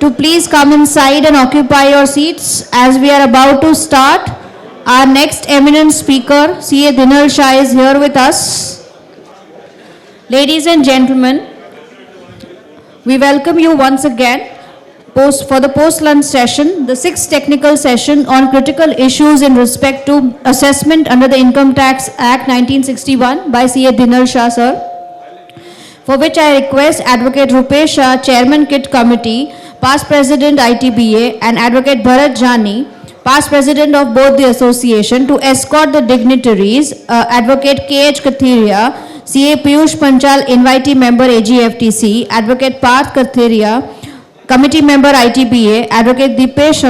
to please come inside and occupy your seats as we are about to start. Our next eminent speaker, CA Dinal Shah, is here with us. Ladies and gentlemen, we welcome you once again for the post-lunch session, the 6th technical session on critical issues in respect to assessment under the Income Tax Act 1961 by CA Dinal Shah, sir, for which I request Advocate Rupesh Shah, Chairman KIT Committee, past President ITBA, and Advocate Bharat Jani, past President of both the association, to escort the dignitaries, Advocate K.H. Kathiria, CA Piyush Panchal, Invitee Member AGFTC, Advocate Parth Kathiria, Committee Member ITBA, Advocate Dipesh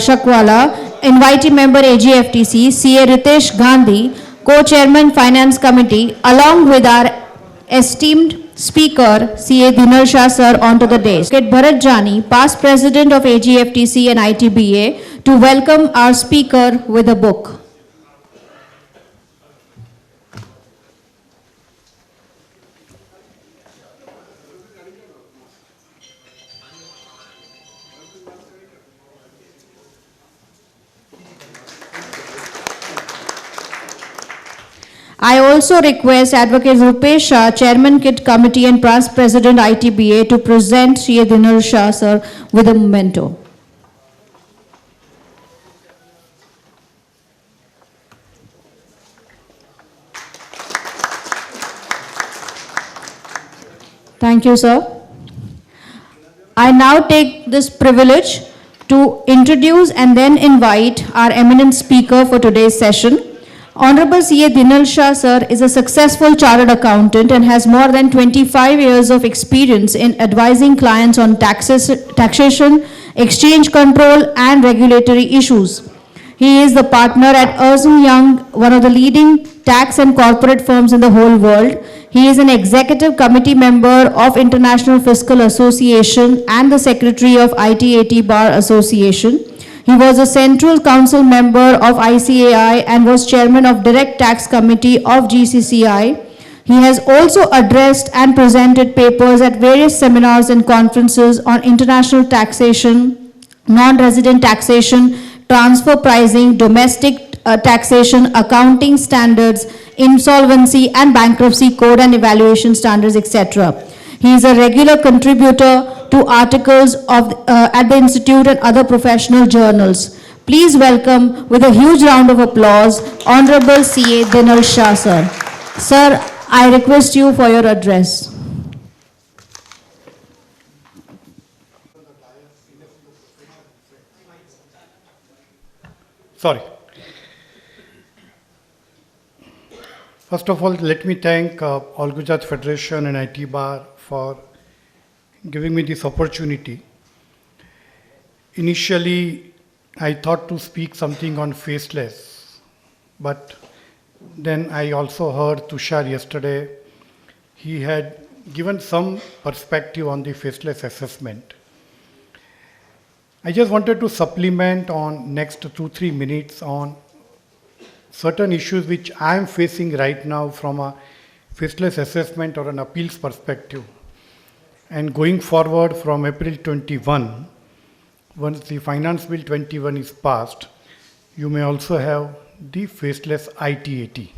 Shakwala, Invitee Member AGFTC, CA Ritesh Gandhi, Co-Chairman Finance Committee, along with our esteemed Speaker, CA Dinal Shah, sir, onto the dais. Advocate Bharat Jani, past President of AGFTC and ITBA, to welcome our Speaker with a book. I also request Advocate Rupesh Shah, Chairman KIT Committee and past President ITBA, to present CA Dinal Shah, sir, with a memento. Thank you, sir. I now take this privilege to introduce and then invite our eminent speaker for today's session. Honorable CA Dinal Shah, sir, is a successful chartered accountant and has more than 25 years of experience in advising clients on taxation, exchange control, and regulatory issues. He is the partner at Ernst & Young, one of the leading tax and corporate firms in the whole world. He is an executive committee member of International Fiscal Association and the secretary of ITAT Bar Association. He was a Central Council member of ICAI and was chairman of Direct Tax Committee of GCCI. He has also addressed and presented papers at various seminars and conferences on international taxation, non-resident taxation, transfer pricing, domestic taxation, accounting standards, insolvency and bankruptcy code and evaluation standards, etc. He is a regular contributor to articles at the Institute and other professional journals. Please welcome, with a huge round of applause, Honorable CA Dinal Shah, sir. Sir, I request you for your address. Sorry. First of all, let me thank All Gujarat Federation and IT Bar for giving me this opportunity. Initially, I thought to speak something on faceless, but then I also heard Tushar yesterday. He had given some perspective on the faceless assessment. I just wanted to supplement on next 2-3 minutes on certain issues which I am facing right now from a faceless assessment or an appeals perspective. And going forward from April 21, once the Finance Bill 21 is passed, you may also have the faceless ITAT.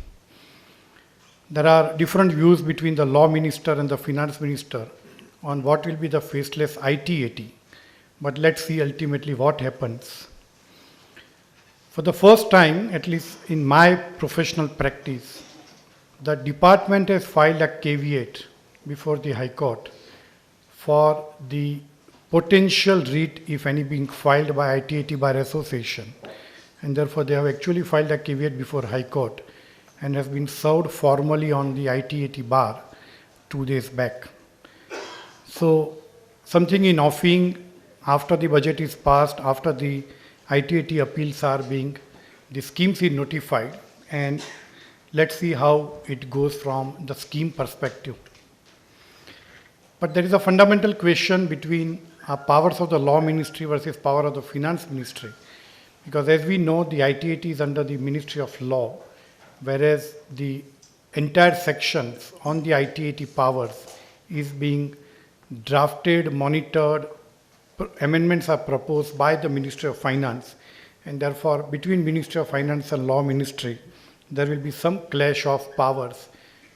There are different views between the law minister and the finance minister on what will be the faceless ITAT. But let's see ultimately what happens. For the first time, at least in my professional practice, the department has filed a caveat before the High Court for the potential writ, if any, being filed by ITAT Bar Association. And therefore, they have actually filed a caveat before High Court and has been served formally on the ITAT Bar 2 days back. So, something in offing after the budget is passed, after the ITAT appeals are being, the schemes is notified, and let's see how it goes from the scheme perspective. But there is a fundamental question between powers of the law ministry versus power of the finance ministry. Because as we know, the ITAT is under the Ministry of Law, whereas the entire sections on the ITAT powers is being drafted, monitored, amendments are proposed by the Ministry of Finance, and therefore between Ministry of Finance and Law Ministry, there will be some clash of powers.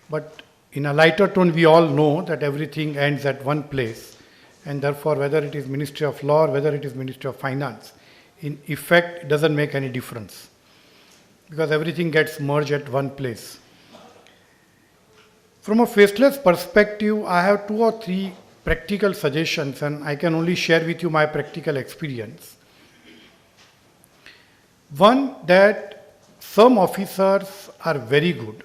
But in a lighter tone, we all know that everything ends at one place, and therefore whether it is Ministry of Law or whether it is Ministry of Finance, in effect it doesn't make any difference, because everything gets merged at one place. From a faceless perspective, I have 2 or 3 practical suggestions, and I can only share with you my practical experience. One, that some officers are very good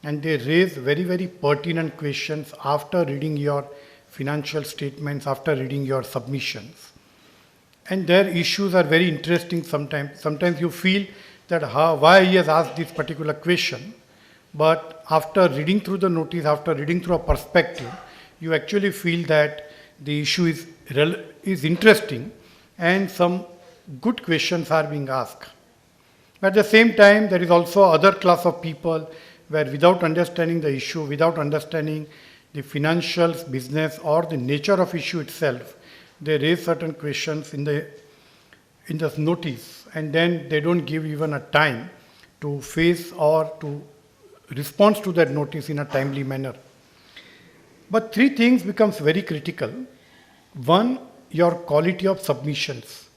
and they raise very, very pertinent questions after reading your financial statements, after reading your submissions. And their issues are very interesting sometimes. Sometimes you feel that why he has asked this particular question, but after reading through the notice, after reading through a perspective, you actually feel that the issue is interesting and some good questions are being asked. At the same time, there is also other class of people where without understanding the issue, without understanding the financials, business or the nature of issue itself, they raise certain questions in the notice, and then they don't give even a time to face or to respond to that notice in a timely manner. But 3 things becomes very critical. One, your quality of submissions.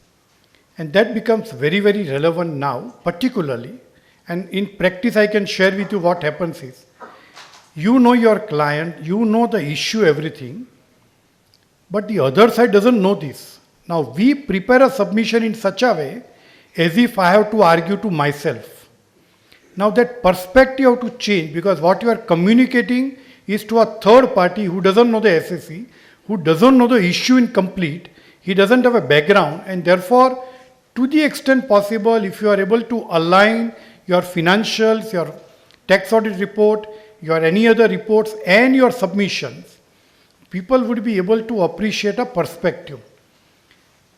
And that becomes very, very relevant now, particularly. And in practice, I can share with you what happens is, you know your client, you know the issue, everything, but the other side doesn't know this. Now, we prepare a submission in such a way as if I have to argue to myself. Now, that perspective have to change, because what you are communicating is to a third party who doesn't know the SSE, who doesn't know the issue in complete, he doesn't have a background, and therefore, to the extent possible, if you are able to align your financials, your tax audit report, your any other reports and your submissions, people would be able to appreciate a perspective.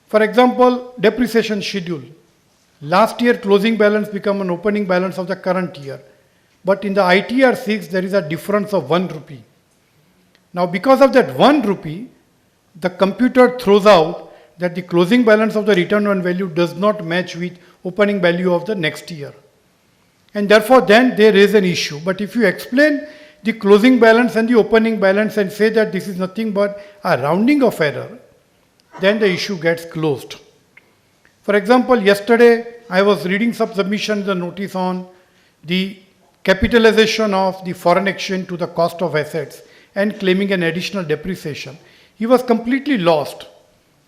For example, depreciation schedule. Last year closing balance became an opening balance of the current year. But in the ITR 6, there is a difference of 1 rupee. Now because of that 1 rupee, the computer throws out that the closing balance of the return on value does not match with opening value of the next year. And therefore then there is an issue. But if you explain the closing balance and the opening balance and say that this is nothing but a rounding of error, then the issue gets closed. For example, yesterday I was reading some submission, the notice on the capitalization of the foreign exchange to the cost of assets and claiming an additional depreciation. He was completely lost.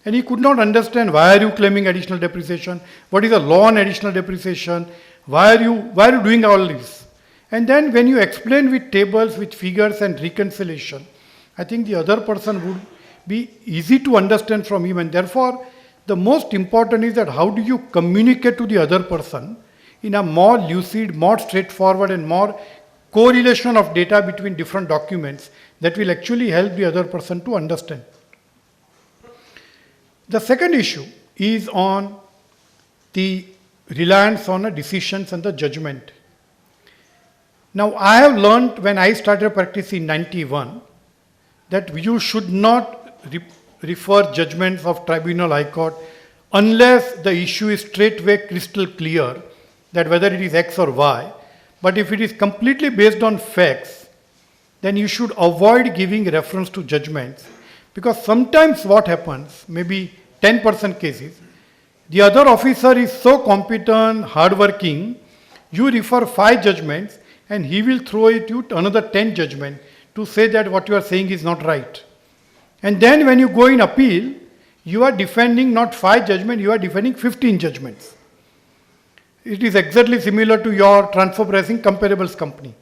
And he could not understand, why are you claiming additional depreciation? What is the law on additional depreciation? Why are you doing all this? And then when you explain with tables, with figures and reconciliation, I think the other person would be easy to understand from him. And therefore, the most important is that how do you communicate to the other person in a more lucid, more straightforward and more correlation of data between different documents that will actually help the other person to understand. The second issue is on the reliance on decisions and the judgment. Now, I have learned when I started practice in 91 that you should not refer judgments of Tribunal High Court unless the issue is straightway crystal clear that whether it is X or Y. But if it is completely based on facts, then you should avoid giving reference to judgments. Because sometimes what happens, maybe 10% cases, the other officer is so competent, hardworking, you refer 5 judgments and he will throw it to another 10 judgments to say that what you are saying is not right. And then when you go in appeal, you are defending not 5 judgments, you are defending 15 judgments. It is exactly similar to your transfer pricing comparables company.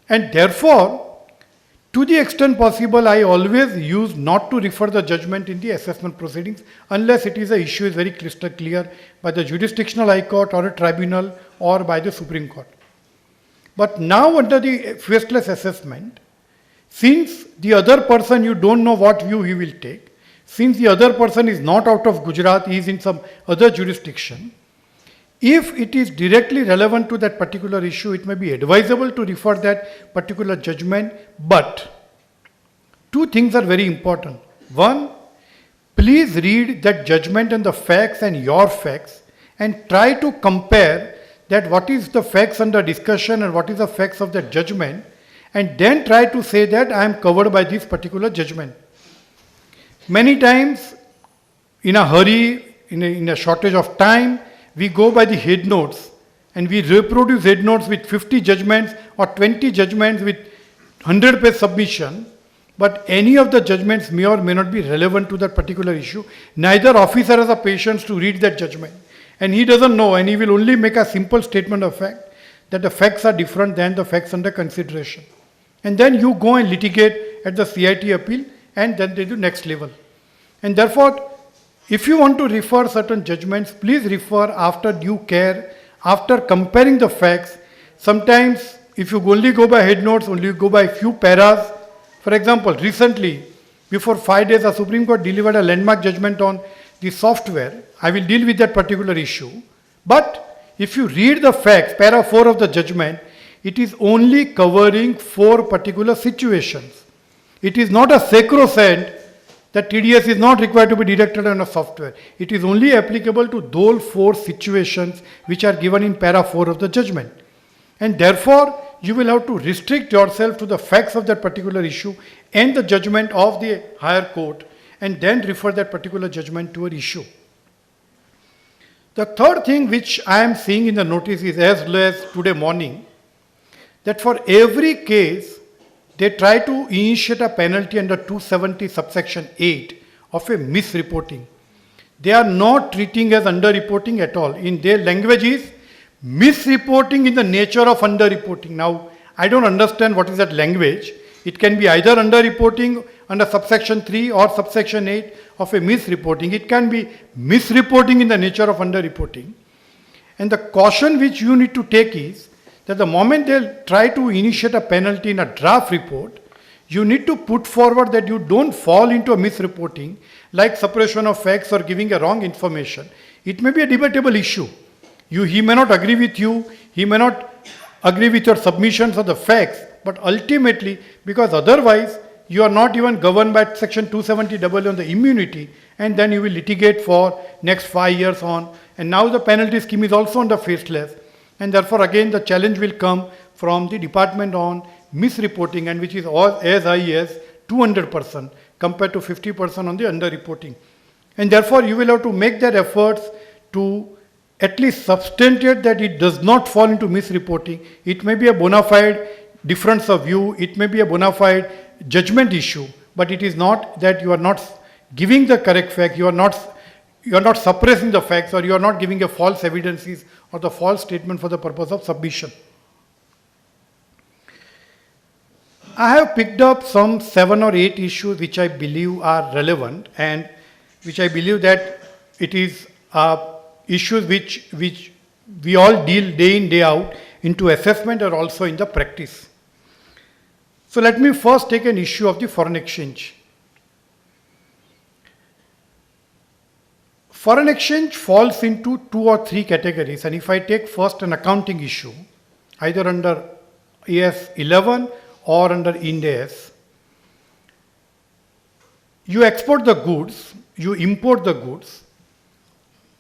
And therefore, to the extent possible, I always use not to refer the judgment in the assessment proceedings unless it is a issue is very crystal clear by the jurisdictional high court or a tribunal or by the Supreme Court. But now under the faceless assessment, since the other person you don't know what view he will take, since the other person is not out of Gujarat, he is in some other jurisdiction, if it is directly relevant to that particular issue, it may be advisable to refer that particular judgment, but 2 things are very important. One, please read that judgment and the facts and your facts and try to compare that what is the facts under discussion and what is the facts of that judgment, and then try to say that I am covered by this particular judgment. Many times, in a hurry, in a shortage of time, we go by the head notes and we reproduce head notes with 50 judgments or 20 judgments with 100-page submission, but any of the judgments may or may not be relevant to that particular issue. Neither officer has the patience to read that judgment, and he doesn't know, and he will only make a simple statement of fact that the facts are different than the facts under consideration. And then you go and litigate at the CIT appeal, and then they do next level. And therefore, if you want to refer certain judgments, please refer after due care, after comparing the facts. Sometimes, if you only go by head notes, only go by few paras. For example, recently, before 5 days, the Supreme Court delivered a landmark judgment on the software. I will deal with that particular issue. But if you read the facts, para 4 of the judgment, it is only covering 4 particular situations. It is not a sacrosanct that TDS is not required to be deducted on a software. It is only applicable to those 4 situations which are given in para 4 of the judgment. And therefore, you will have to restrict yourself to the facts of that particular issue and the judgment of the higher court, and then refer that particular judgment to an issue. The third thing which I am seeing in the notice is, as well as today morning, that for every case, they try to initiate a penalty under 270 subsection 8 of a misreporting. They are not treating as underreporting at all. In their language is misreporting in the nature of underreporting. Now, I don't understand what is that language. It can be either underreporting under subsection 3 or subsection 8 of a misreporting. It can be misreporting in the nature of underreporting. And the caution which you need to take is that the moment they try to initiate a penalty in a draft report, you need to put forward that you don't fall into a misreporting like suppression of facts or giving a wrong information. It may be a debatable issue. He may not agree with you, he may not agree with your submissions of the facts, but ultimately, because otherwise you are not even governed by section 270 on the immunity, and then you will litigate for next 5 years on, and now the penalty scheme is also on the faceless, and therefore again the challenge will come from the department on misreporting, and which is as high as 200% compared to 50% on the underreporting. And therefore you will have to make that efforts to at least substantiate that it does not fall into misreporting. It may be a bona fide difference of view, it may be a bona fide judgment issue, but it is not that you are not giving the correct fact, you are not suppressing the facts, or you are not giving a false evidences or the false statement for the purpose of submission. I have picked up some 7 or 8 issues which I believe are relevant, and which I believe that it is issues which we all deal day in, day out into assessment or also in the practice. So let me first take an issue of the foreign exchange. Foreign exchange falls into 2 or 3 categories, and if I take first an accounting issue, either under AS 11 or under Ind AS, you export the goods, you import the goods.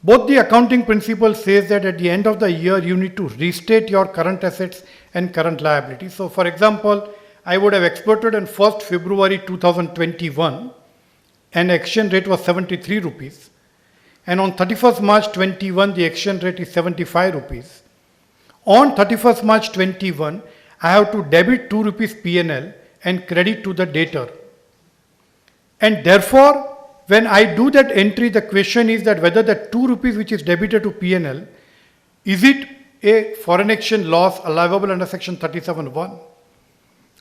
Both the accounting principle says that at the end of the year, you need to restate your current assets and current liabilities. So for example, I would have exported on 1st February 2021, and exchange rate was 73 rupees. And on 31st March 21, the exchange rate is 75 rupees. On 31st March 21, I have to debit 2 rupees P&L and credit to the debtor. And therefore, when I do that entry, the question is that whether the 2 rupees which is debited to P&L, is it a foreign exchange loss allowable under section 37(1),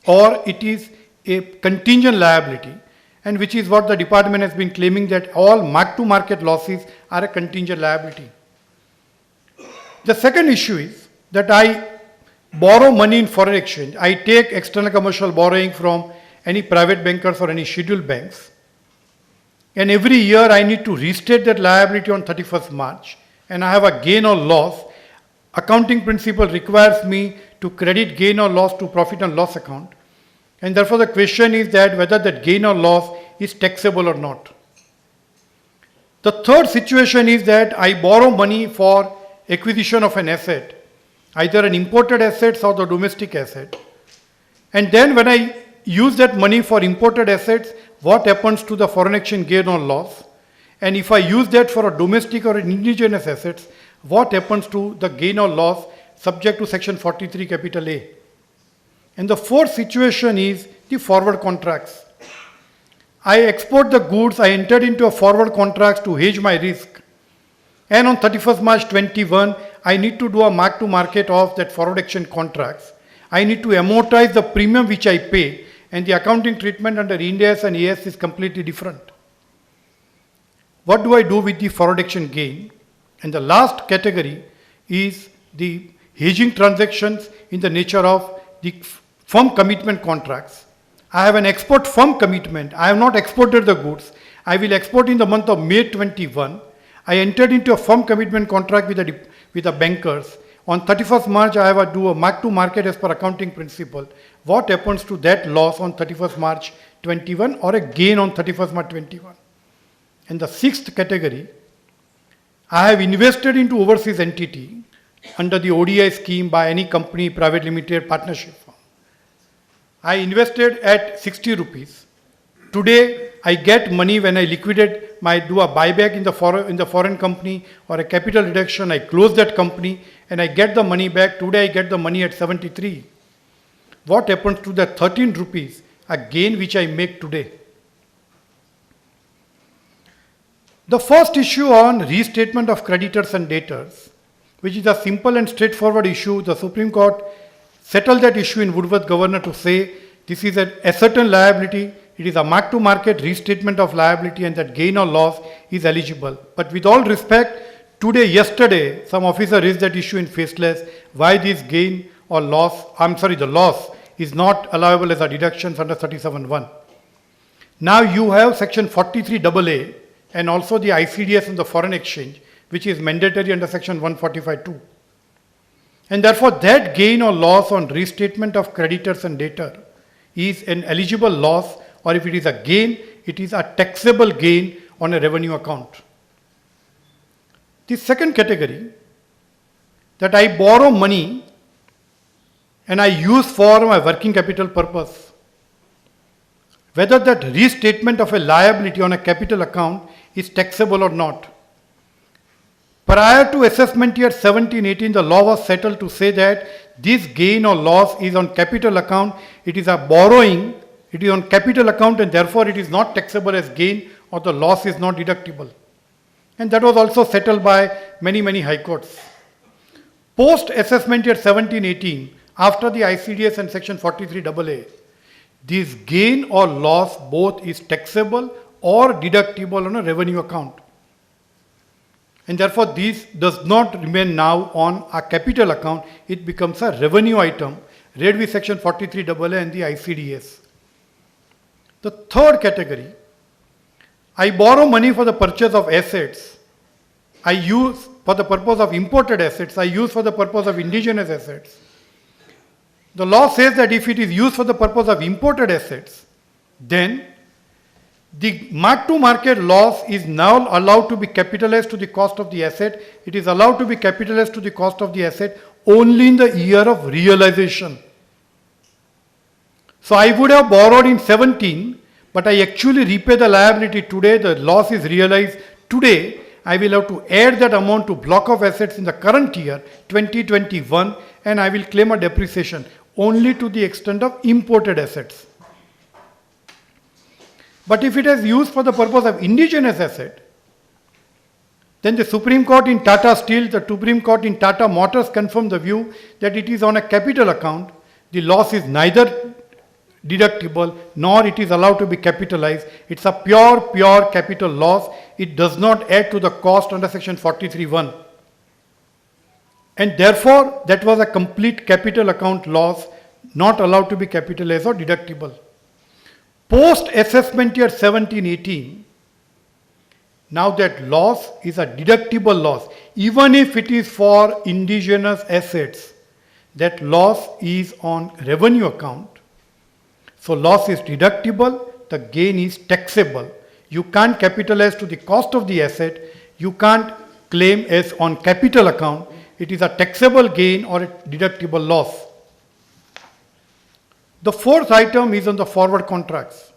or it is a contingent liability, and which is what the department has been claiming, that all mark-to-market losses are a contingent liability. The second issue is that I borrow money in foreign exchange. I take external commercial borrowing from any private bankers or any scheduled banks. And every year I need to restate that liability on 31st March, and I have a gain or loss. Accounting principle requires me to credit gain or loss to profit and loss account. And therefore the question is that whether that gain or loss is taxable or not. The third situation is that I borrow money for acquisition of an asset, either an imported asset or the domestic asset. And then when I use that money for imported assets, what happens to the foreign exchange gain or loss? And if I use that for a domestic or an indigenous assets, what happens to the gain or loss subject to section 43 capital A? And the fourth situation is the forward contracts. I export the goods, I entered into a forward contract to hedge my risk. And on 31st March 21, I need to do a mark to market of that forward exchange contracts. I need to amortize the premium which I pay, and the accounting treatment under Ind AS and AS is completely different. What do I do with the forward exchange gain? And the last category is the hedging transactions in the nature of the firm commitment contracts. I have an export firm commitment. I have not exported the goods. I will export in the month of May 21. I entered into a firm commitment contract with the bankers. On 31st March, I have to do a mark to market as per accounting principle. What happens to that loss on 31st March 21 or a gain on 31st March 21? And the sixth category, I have invested into overseas entity under the ODI scheme by any company, private limited, partnership firm. I invested at 60 rupees. Today, I get money when I liquidate, do a buyback in the foreign company or a capital reduction, I close that company and I get the money back. Today, I get the money at 73. What happens to the 13 rupees, a gain which I make today? The first issue on restatement of creditors and debtors, which is a simple and straightforward issue, the Supreme Court settled that issue in Woodworth Governor to say this is a certain liability, it is a mark-to-market restatement of liability and that gain or loss is eligible. But with all respect, yesterday, some officer raised that issue in faceless, why this gain or loss, the loss is not allowable as a deduction under 37(1). Now you have section 43AA and also the ICDS on the foreign exchange, which is mandatory under section 145(2). And therefore, that gain or loss on restatement of creditors and debtor is an eligible loss, or if it is a gain, it is a taxable gain on a revenue account. The second category, that I borrow money and I use for my working capital purpose. Whether that restatement of a liability on a capital account is taxable or not. Prior to assessment year 17-18, the law was settled to say that this gain or loss is on capital account, it is a borrowing, it is on capital account and therefore it is not taxable as gain or the loss is not deductible. And that was also settled by many high courts. Post assessment year 17-18, after the ICDS and section 43AA, this gain or loss both is taxable or deductible on a revenue account. And therefore, this does not remain now on a capital account, it becomes a revenue item, read with section 43AA and the ICDS. The third category, I borrow money for the purchase of assets. I use for the purpose of imported assets, I use for the purpose of indigenous assets. The law says that if it is used for the purpose of imported assets, then the mark-to-market loss is now allowed to be capitalized to the cost of the asset. It is allowed to be capitalized to the cost of the asset only in the year of realization. So I would have borrowed in 17, but I actually repay the liability today, the loss is realized today. I will have to add that amount to block of assets in the current year, 2021, and I will claim a depreciation only to the extent of imported assets. But if it is used for the purpose of indigenous asset, then the Supreme Court in Tata Steel, the Supreme Court in Tata Motors confirmed the view that it is on a capital account. The loss is neither deductible nor it is allowed to be capitalized. It's a pure capital loss. It does not add to the cost under section 43(1). And therefore, that was a complete capital account loss, not allowed to be capitalized or deductible. Post-assessment year 17-18, now that loss is a deductible loss. Even if it is for indigenous assets, that loss is on revenue account. So loss is deductible, the gain is taxable. you can't capitalize to the cost of the asset, you can't claim as on capital account, it is a taxable gain or a deductible loss. The fourth item is on the forward contracts.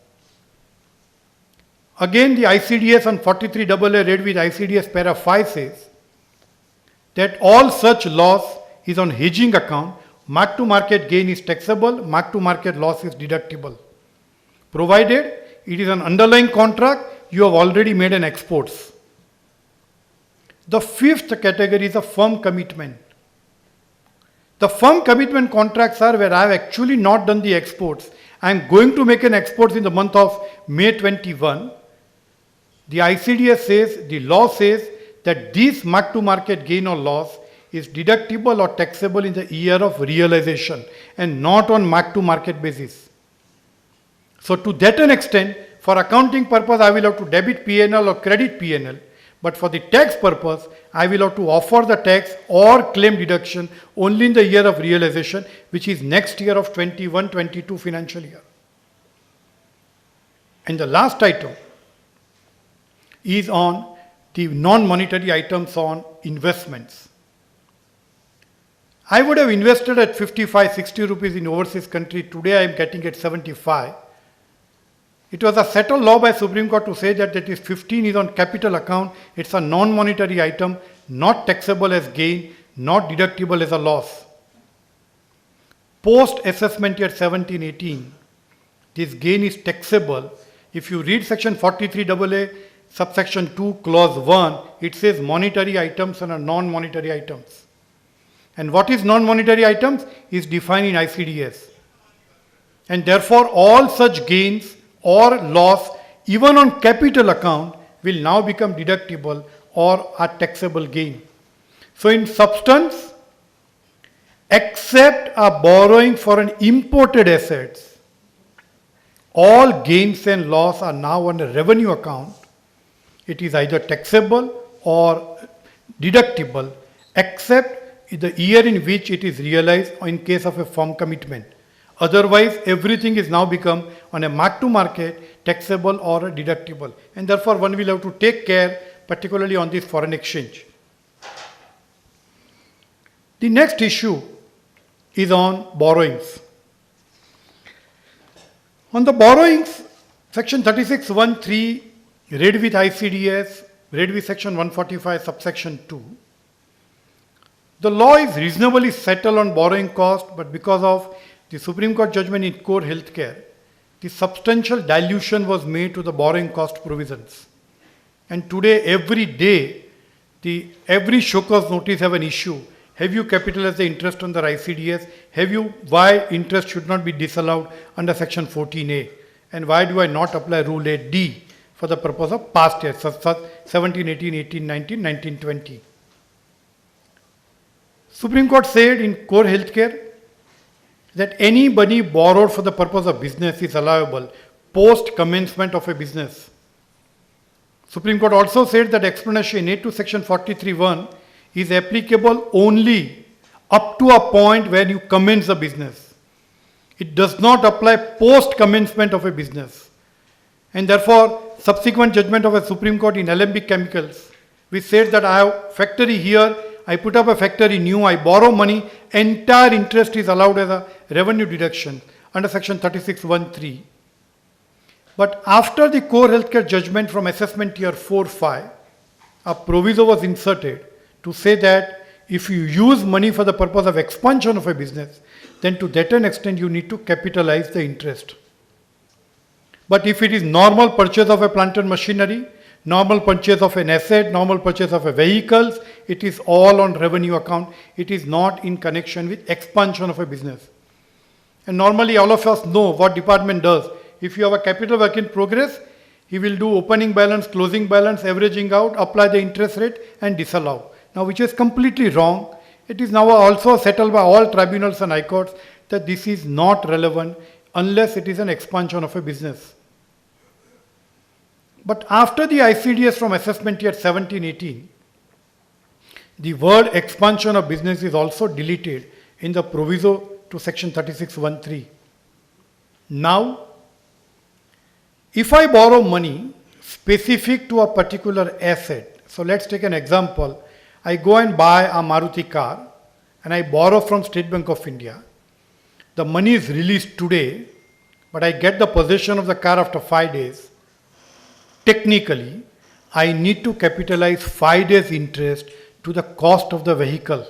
Again, the ICDS on 43AA read with ICDS para 5 says that all such loss is on hedging account, mark-to-market gain is taxable, mark-to-market loss is deductible. Provided it is an underlying contract, you have already made an exports. The fifth category is a firm commitment. The firm commitment contracts are where I have actually not done the exports. I am going to make an exports in the month of May 21. The ICDS says, the law says that this mark-to-market gain or loss is deductible or taxable in the year of realization and not on mark-to-market basis. So to that an extent, for accounting purpose, I will have to debit P&L or credit P&L. But for the tax purpose, I will have to offer the tax or claim deduction only in the year of realization, which is next year of 21-22 financial year. And the last item is on the non-monetary items on investments. I would have invested at 55, 60 rupees in overseas country. Today I am getting at 75. It was a settled law by Supreme Court to say that that is 15 is on capital account. It's a non-monetary item, not taxable as gain, not deductible as a loss. Post-assessment year 17-18, this gain is taxable. If you read section 43AA, subsection 2, clause 1, it says monetary items and non-monetary items. And what is non-monetary items is defined in ICDS. And therefore, all such gains or loss, even on capital account, will now become deductible or a taxable gain. So in substance, except a borrowing for an imported assets, all gains and loss are now on a revenue account. It is either taxable or deductible, except the year in which it is realized or in case of a firm commitment. Otherwise, everything is now become on a mark-to-market, taxable or deductible. And therefore, one will have to take care, particularly on this foreign exchange. The next issue is on borrowings. On the borrowings, section 36(1)(3), read with ICDS, read with section 145, subsection 2. The law is reasonably settled on borrowing cost, but because of the Supreme Court judgment in Core Healthcare, the substantial dilution was made to the borrowing cost provisions. And today, every day, every show cause notice have an issue. Have you capitalized the interest on the ICDS? Why interest should not be disallowed under section 14A? And why do I not apply rule 8D for the purpose of past years, 17, 18, 18, 19, 19, 20? Supreme Court said in Core Healthcare that any money borrowed for the purpose of business is allowable post commencement of a business. Supreme Court also said that explanation A to section 43(1) is applicable only up to a point where you commence the business. It does not apply post commencement of a business. And therefore, subsequent judgment of a Supreme Court in Alembic Chemicals, which said that I have factory here, I put up a factory new, I borrow money, entire interest is allowed as a revenue deduction under section 36(1)(3). But after the Core Healthcare judgment from assessment year 4-5, a proviso was inserted to say that if you use money for the purpose of expansion of a business, then to that an extent you need to capitalize the interest. But if it is normal purchase of a plant and machinery, normal purchase of an asset, normal purchase of a vehicles, it is all on revenue account. It is not in connection with expansion of a business. And normally all of us know what department does. If you have a capital work in progress, he will do opening balance, closing balance, averaging out, apply the interest rate and disallow. Now which is completely wrong. It is now also settled by all tribunals and high courts that this is not relevant unless it is an expansion of a business. But after the ICDS from assessment year 17-18, the word expansion of business is also deleted in the proviso to section 36(1)(3). Now, if I borrow money specific to a particular asset. So let's take an example. I go and buy a Maruti car and I borrow from State Bank of India. The money is released today, but I get the possession of the car after 5 days. Technically, I need to capitalize 5 days interest to the cost of the vehicle.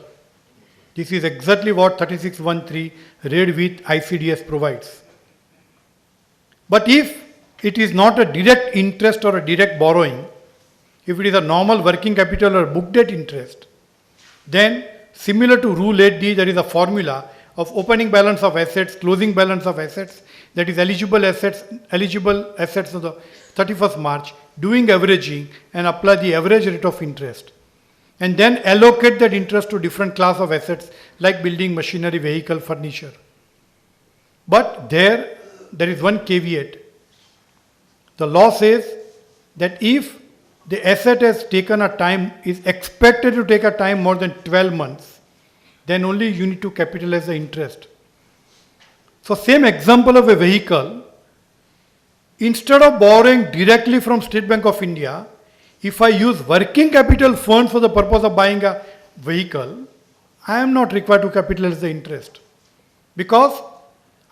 This is exactly what 3613 read with ICDS provides. But if it is not a direct interest or a direct borrowing, if it is a normal working capital or book debt interest, then similar to Rule 8D, there is a formula of opening balance of assets, closing balance of assets, that is eligible assets of the 31st March, doing averaging and apply the average rate of interest. And then allocate that interest to different class of assets like building, machinery, vehicle, furniture. But there is one caveat. The law says that if the asset has taken a time, is expected to take a time more than 12 months, then only you need to capitalize the interest. So same example of a vehicle, instead of borrowing directly from State Bank of India, if I use working capital funds for the purpose of buying a vehicle, I am not required to capitalize the interest, because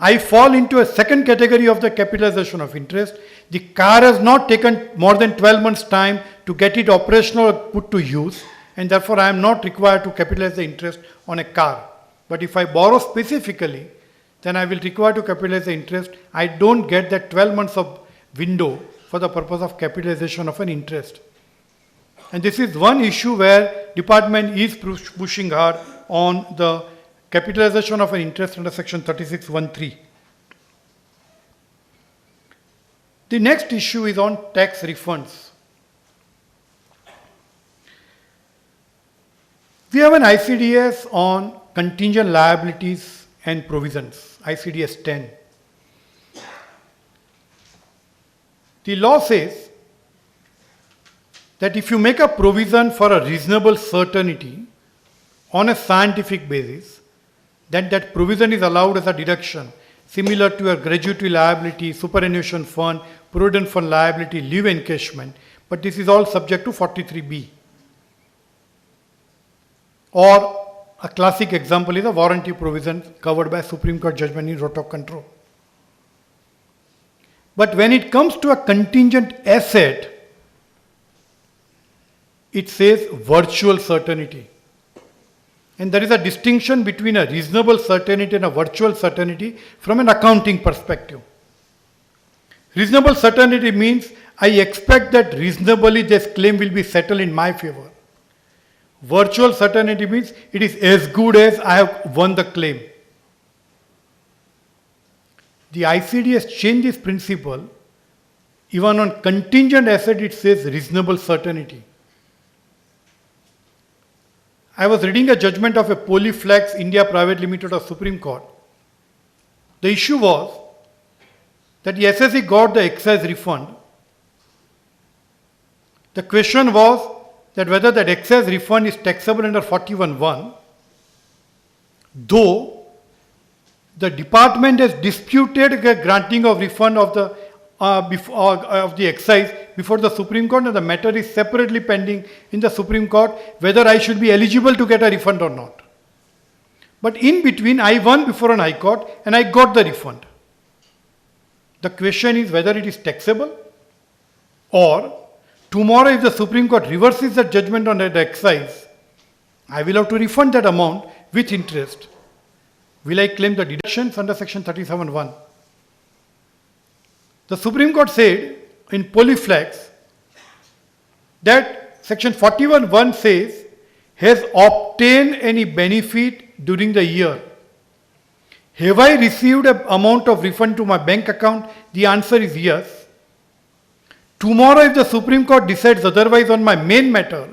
I fall into a second category of the capitalization of interest. The car has not taken more than 12 months time to get it operational or put to use, and therefore I am not required to capitalize the interest on a car. But if I borrow specifically, then I will require to capitalize the interest. I don't get that 12 months of window for the purpose of capitalization of an interest. And this is one issue where department is pushing hard on the capitalization of an interest under section 3613. The next issue is on tax refunds. We have an ICDS on contingent liabilities and provisions, ICDS 10. The law says that if you make a provision for a reasonable certainty on a scientific basis, then that provision is allowed as a deduction, similar to a gratuity liability, superannuation fund, provident fund liability, leave encashment, but this is all subject to 43B. Or a classic example is a warranty provision covered by Supreme Court judgment in Rotok Control. But when it comes to a contingent asset, it says virtual certainty. And there is a distinction between a reasonable certainty and a virtual certainty from an accounting perspective. Reasonable certainty means I expect that reasonably this claim will be settled in my favor. Virtual certainty means it is as good as I have won the claim. The ICDS changed this principle. Even on contingent asset it says reasonable certainty. I was reading a judgment of a Polyflex India Private Limited of Supreme Court. The issue was that the SSE got the excise refund. The question was that whether that excise refund is taxable under 41(1), though the department has disputed the granting of refund of the excise before the Supreme Court, and the matter is separately pending in the Supreme Court whether I should be eligible to get a refund or not. But in between, I won before an High Court and I got the refund. The question is whether it is taxable, or tomorrow if the Supreme Court reverses the judgment on the excise, I will have to refund that amount with interest. Will I claim the deductions under section 37(1)? The Supreme Court said in Polyflex that section 41(1) says, has obtained any benefit during the year. Have I received an amount of refund to my bank account? The answer is yes. Tomorrow if the Supreme Court decides otherwise on my main matter,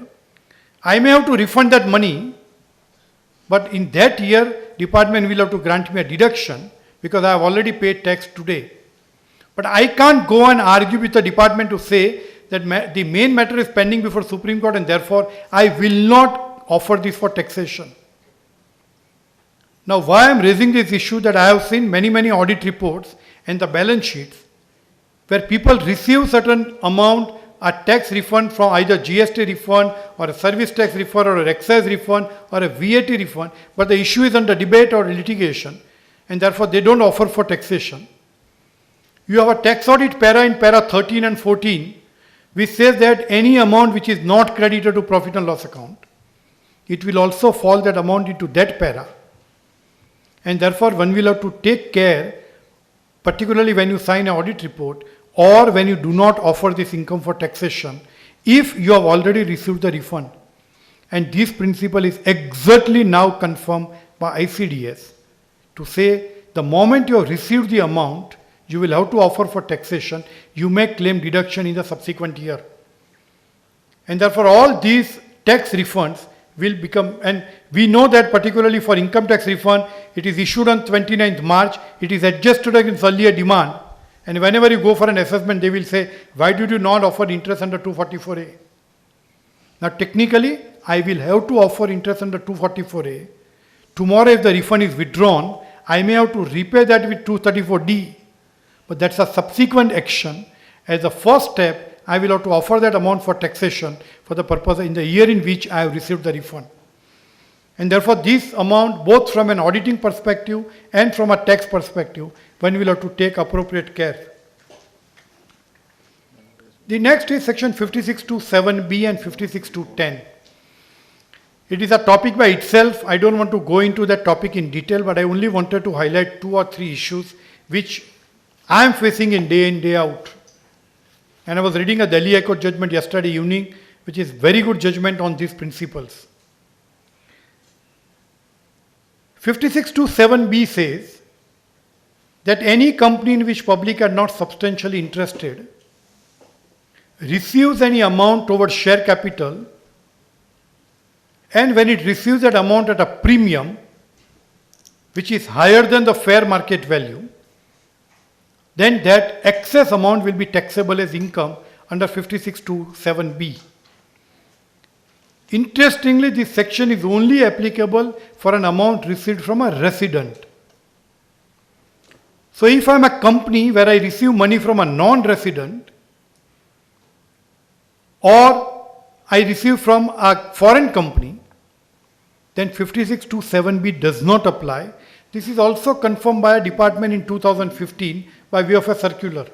I may have to refund that money, but in that year, department will have to grant me a deduction because I have already paid tax today. But I can't go and argue with the department to say that the main matter is pending before Supreme Court and therefore I will not offer this for taxation. Now why I am raising this issue, that I have seen many audit reports and the balance sheets where people receive certain amount a tax refund from either GST refund or a service tax refund or an excise refund or a VAT refund, but the issue is under debate or litigation, and therefore they don't offer for taxation. You have a tax audit para in para 13 and 14, which says that any amount which is not credited to profit and loss account, it will also fall that amount into that para. And therefore one will have to take care, particularly when you sign an audit report or when you do not offer this income for taxation, if you have already received the refund. And this principle is exactly now confirmed by ICDS to say the moment you have received the amount, you will have to offer for taxation, you may claim deduction in the subsequent year. And therefore all these tax refunds will become, and we know that particularly for income tax refund, it is issued on 29th March, it is adjusted against earlier demand, and whenever you go for an assessment, they will say, why did you not offer interest under 244A? Now technically, I will have to offer interest under 244A. Tomorrow if the refund is withdrawn, I may have to repay that with 234D. But that's a subsequent action. As a first step, I will have to offer that amount for taxation for the purpose in the year in which I have received the refund. And therefore this amount, both from an auditing perspective and from a tax perspective, one will have to take appropriate care. The next is section 56.7b and 56.10. It is a topic by itself. I don't want to go into that topic in detail, but I only wanted to highlight 2 or 3 issues which I am facing in, day out. And I was reading a Delhi High Court judgment yesterday evening, which is very good judgment on these principles. 56.7b says that any company in which public are not substantially interested receives any amount towards share capital, and when it receives that amount at a premium which is higher than the fair market value, then that excess amount will be taxable as income under 56.7b. Interestingly, this section is only applicable for an amount received from a resident. So if I am a company where I receive money from a non-resident, or I receive from a foreign company, then 56.7b does not apply. This is also confirmed by a department in 2015 by way of a circular.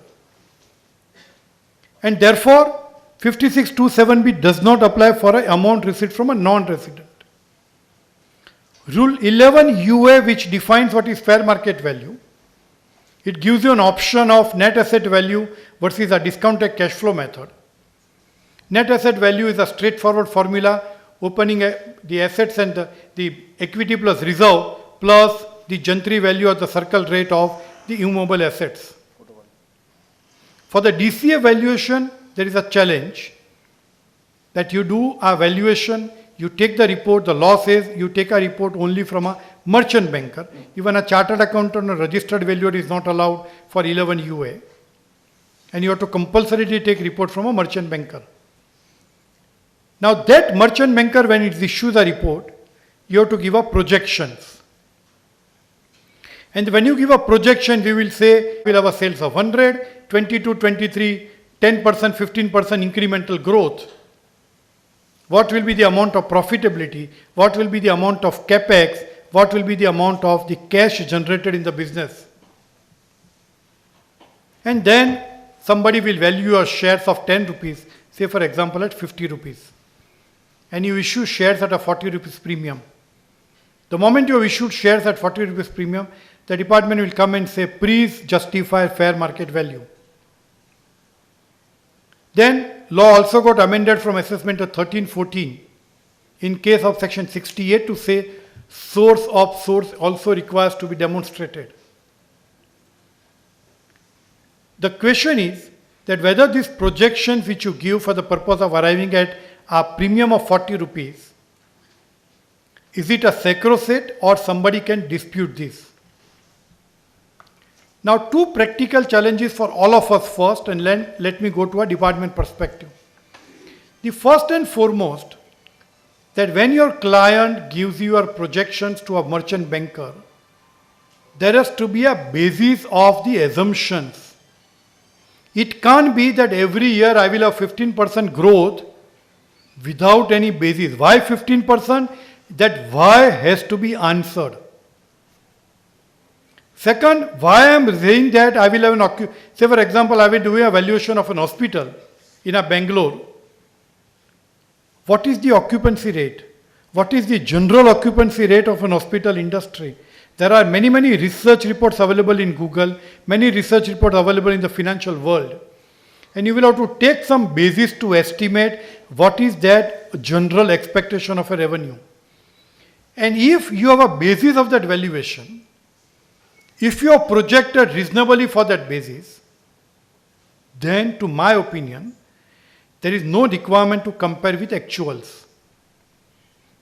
And therefore, 56.7b does not apply for an amount received from a non-resident. Rule 11 UA, which defines what is fair market value, it gives you an option of net asset value versus a discounted cash flow method. Net asset value is a straightforward formula opening the assets and the equity plus reserve plus the gentry value or the circle rate of the immobile assets. For the DCA valuation, there is a challenge that you do a valuation, you take the report, the law says you take a report only from a merchant banker. Even a chartered accountant or registered valuer is not allowed for 11 UA. And you have to compulsorily take report from a merchant banker. Now that merchant banker, when it issues a report, you have to give a projections. And when you give a projection, we will say we'll have a sales of 100, 22, 23, 10%, 15% incremental growth. What will be the amount of profitability? What will be the amount of capex? What will be the amount of the cash generated in the business? And then somebody will value your shares of 10 rupees, say for example at 50 rupees. And you issue shares at a 40 rupees premium. The moment you have issued shares at 40 rupees premium, the department will come and say, please justify fair market value. Then law also got amended from assessment of 1314 in case of section 68 to say source of source also requires to be demonstrated. The question is that whether these projections which you give for the purpose of arriving at a premium of 40 rupees, is it a sacrosanct or somebody can dispute this? Now, 2 practical challenges for all of us first, and let me go to a department perspective. The first and foremost, that when your client gives you your projections to a merchant banker, there has to be a basis of the assumptions. It can't be that every year I will have 15% growth without any basis. Why 15%? That why has to be answered. Second, why I am saying that I will have an say for example, I will do a valuation of an hospital in a Bangalore. What is the occupancy rate? What is the general occupancy rate of an hospital industry? There are many research reports available in Google, many research reports available in the financial world. And you will have to take some basis to estimate what is that general expectation of a revenue. And if you have a basis of that valuation, if you are projected reasonably for that basis, then to my opinion, there is no requirement to compare with actuals.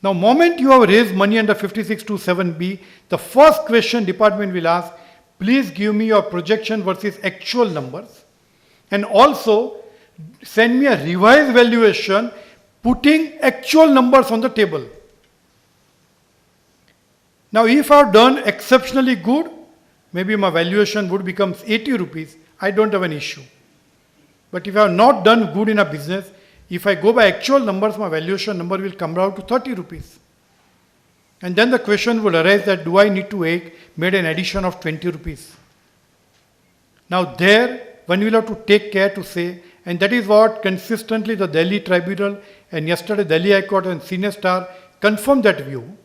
Now, moment you have raised money under 5627B, the first question department will ask, please give me your projection versus actual numbers, and also send me a revised valuation putting actual numbers on the table. Now, if I have done exceptionally good, maybe my valuation would become 80 rupees, I don't have an issue. But if I have not done good in a business, if I go by actual numbers, my valuation number will come down to 30 rupees. And then the question will arise that do I need to make an addition of 20 rupees? Now there, one will have to take care to say, and that is what consistently the Delhi Tribunal and yesterday Delhi High Court and Senior Star confirmed that view,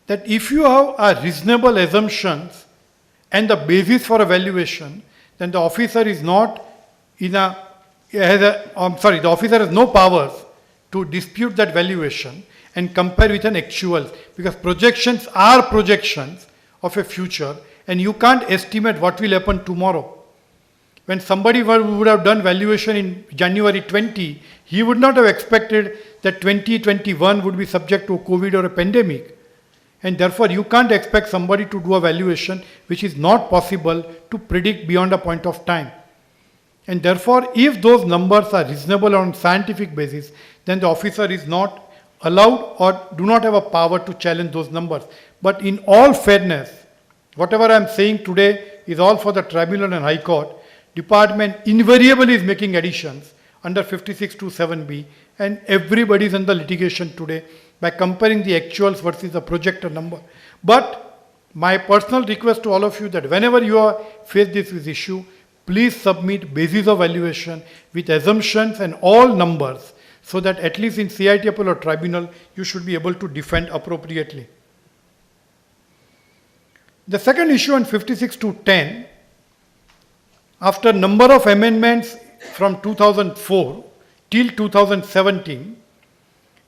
that if you have a reasonable assumptions and the basis for evaluation, then the officer is not the officer has no powers to dispute that valuation and compare with an actual, because projections are projections of a future and you can't estimate what will happen tomorrow. When somebody would have done valuation in January 20, he would not have expected that 2021 would be subject to a COVID or a pandemic. And therefore, you can't expect somebody to do a valuation which is not possible to predict beyond a point of time. And therefore, if those numbers are reasonable on scientific basis, then the officer is not allowed or do not have a power to challenge those numbers. But in all fairness, whatever I am saying today is all for the tribunal and high court. Department invariably is making additions under 5627B, and everybody is in the litigation today by comparing the actuals versus the projected number. But my personal request to all of you that whenever you are faced this issue, please submit basis of valuation with assumptions and all numbers, so that at least in CITFL or tribunal, you should be able to defend appropriately. The second issue on 56-10, after number of amendments from 2004 till 2017,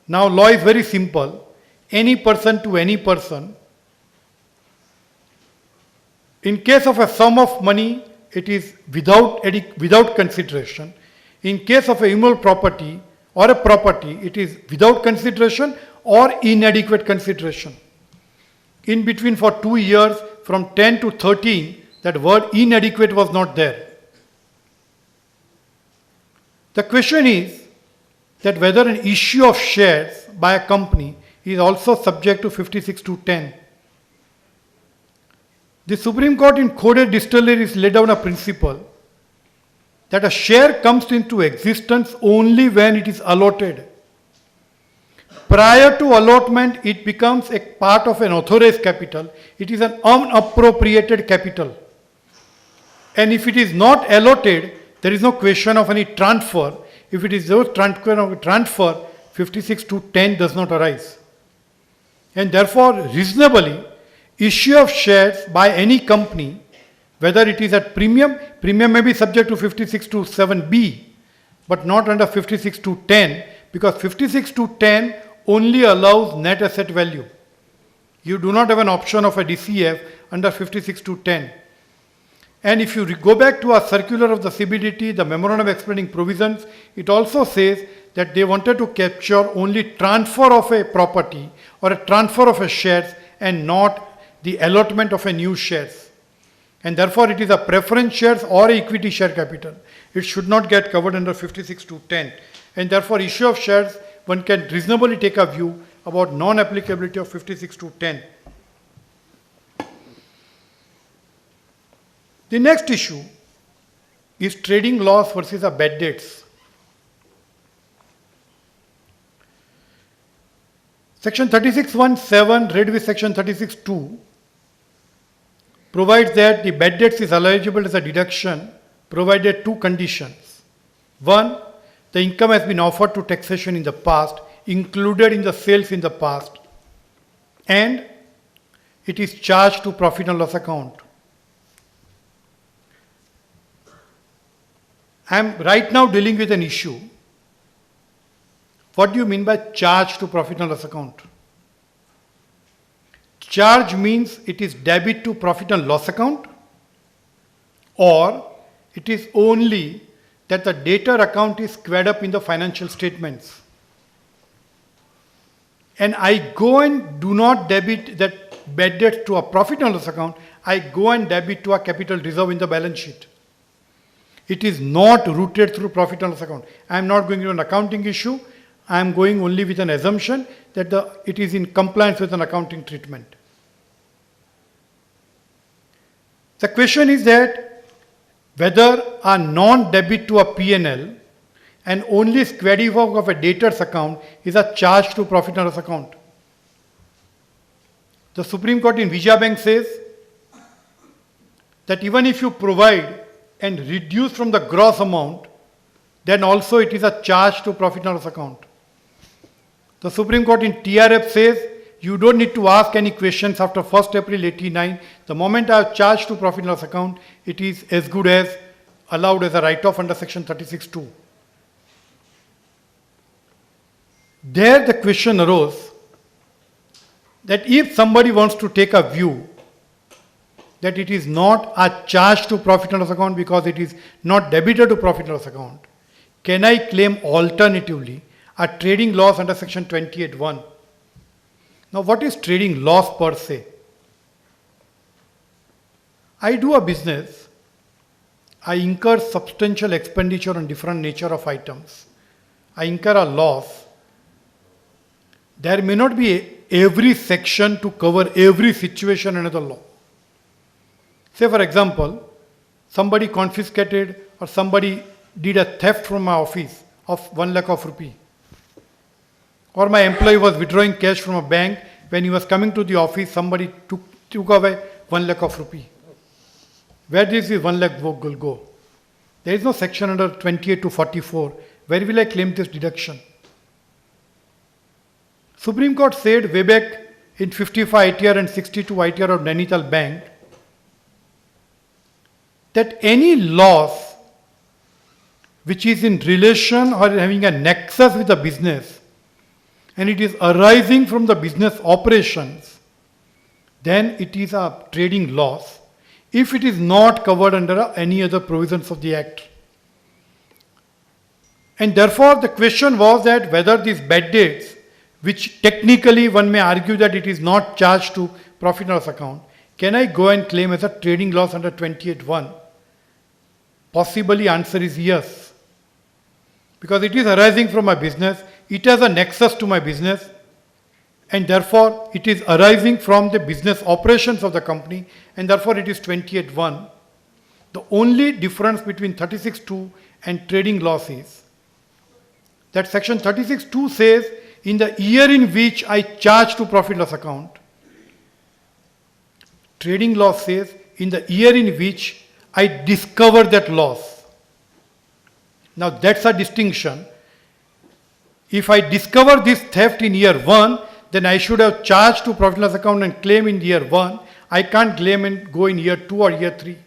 now law is very simple. Any person to any person. In case of a sum of money, it is without consideration. In case of a immovable property or a property, it is without consideration or inadequate consideration. In between for 2 years, from 10 to 13, that word inadequate was not there. The question is that whether an issue of shares by a company is also subject to 56-10. The Supreme Court in Coded Distilleries laid down a principle that a share comes into existence only when it is allotted. Prior to allotment, it becomes a part of an authorized capital. It is an unappropriated capital. And if it is not allotted, there is no question of any transfer. If it is no transfer, 56-10 does not arise. And therefore, reasonably, issue of shares by any company, whether it is at premium may be subject to 56-7B, but not under 56-10, because 56-10 only allows net asset value. You do not have an option of a DCF under 56-10. And if you go back to a circular of the CBDT, the Memorandum of Explaining Provisions, it also says that they wanted to capture only transfer of a property or a transfer of a shares and not the allotment of a new shares. And therefore, it is a preference shares or equity share capital. It should not get covered under 56-10. And therefore, issue of shares, one can reasonably take a view about non-applicability of 56-10. The next issue is trading loss versus a bad debts. Section 36(1)(7) read with section 36(2) provides that the bad debts is eligible as a deduction provided two conditions. One, the income has been offered to taxation in the past, included in the sales in the past, and it is charged to profit and loss account. I am right now dealing with an issue. What do you mean by charge to profit and loss account? Charge means it is debit to profit and loss account, or it is only that the debtor account is squared up in the financial statements. And I go and do not debit that bad debt to a profit and loss account, I go and debit to a capital reserve in the balance sheet. It is not routed through profit and loss account. I am not going to an accounting issue. I am going only with an assumption that it is in compliance with an accounting treatment. The question is that whether a non-debit to a P&L and only squaring off of a debtor's account is a charge to profit and loss account. The Supreme Court in Vijaya Bank says that even if you provide and reduce from the gross amount, then also it is a charge to profit and loss account. The Supreme Court in TRF says you don't need to ask any questions after 1st April 89. The moment I have charged to profit and loss account, it is as good as allowed as a write-off under section 36(2). There the question arose that if somebody wants to take a view that it is not a charge to profit and loss account because it is not debited to profit and loss account, can I claim alternatively a trading loss under section 28(1)? Now what is trading loss per se? I do a business, I incur substantial expenditure on different nature of items, I incur a loss. There may not be every section to cover every situation under the law. Say for example, somebody confiscated or somebody did a theft from my office of 1 lakh of rupee. Or my employee was withdrawing cash from a bank. When he was coming to the office, somebody took away 1 lakh of rupee. Where does this 1 lakh will go? There is no section under 28 to 44. Where will I claim this deduction? Supreme Court said way back in 55 ITR and 62 ITR of Nainital Bank that any loss which is in relation or having a nexus with the business and it is arising from the business operations, then it is a trading loss if it is not covered under any other provisions of the Act. And therefore the question was that whether these bad debts, which technically one may argue that it is not charged to profit and loss account, can I go and claim as a trading loss under 28(1)? Possibly answer is yes. Because it is arising from my business, it has a nexus to my business, and therefore it is arising from the business operations of the company, and therefore it is 28(1). The only difference between 36(2) and trading loss is that section 36(2) says in the year in which I charge to profit loss account. Trading loss says in the year in which I discover that loss. Now that's a distinction. If I discover this theft in year 1, then I should have charged to profit loss account and claim in year 1. I can't claim and go in year 2 or year 3.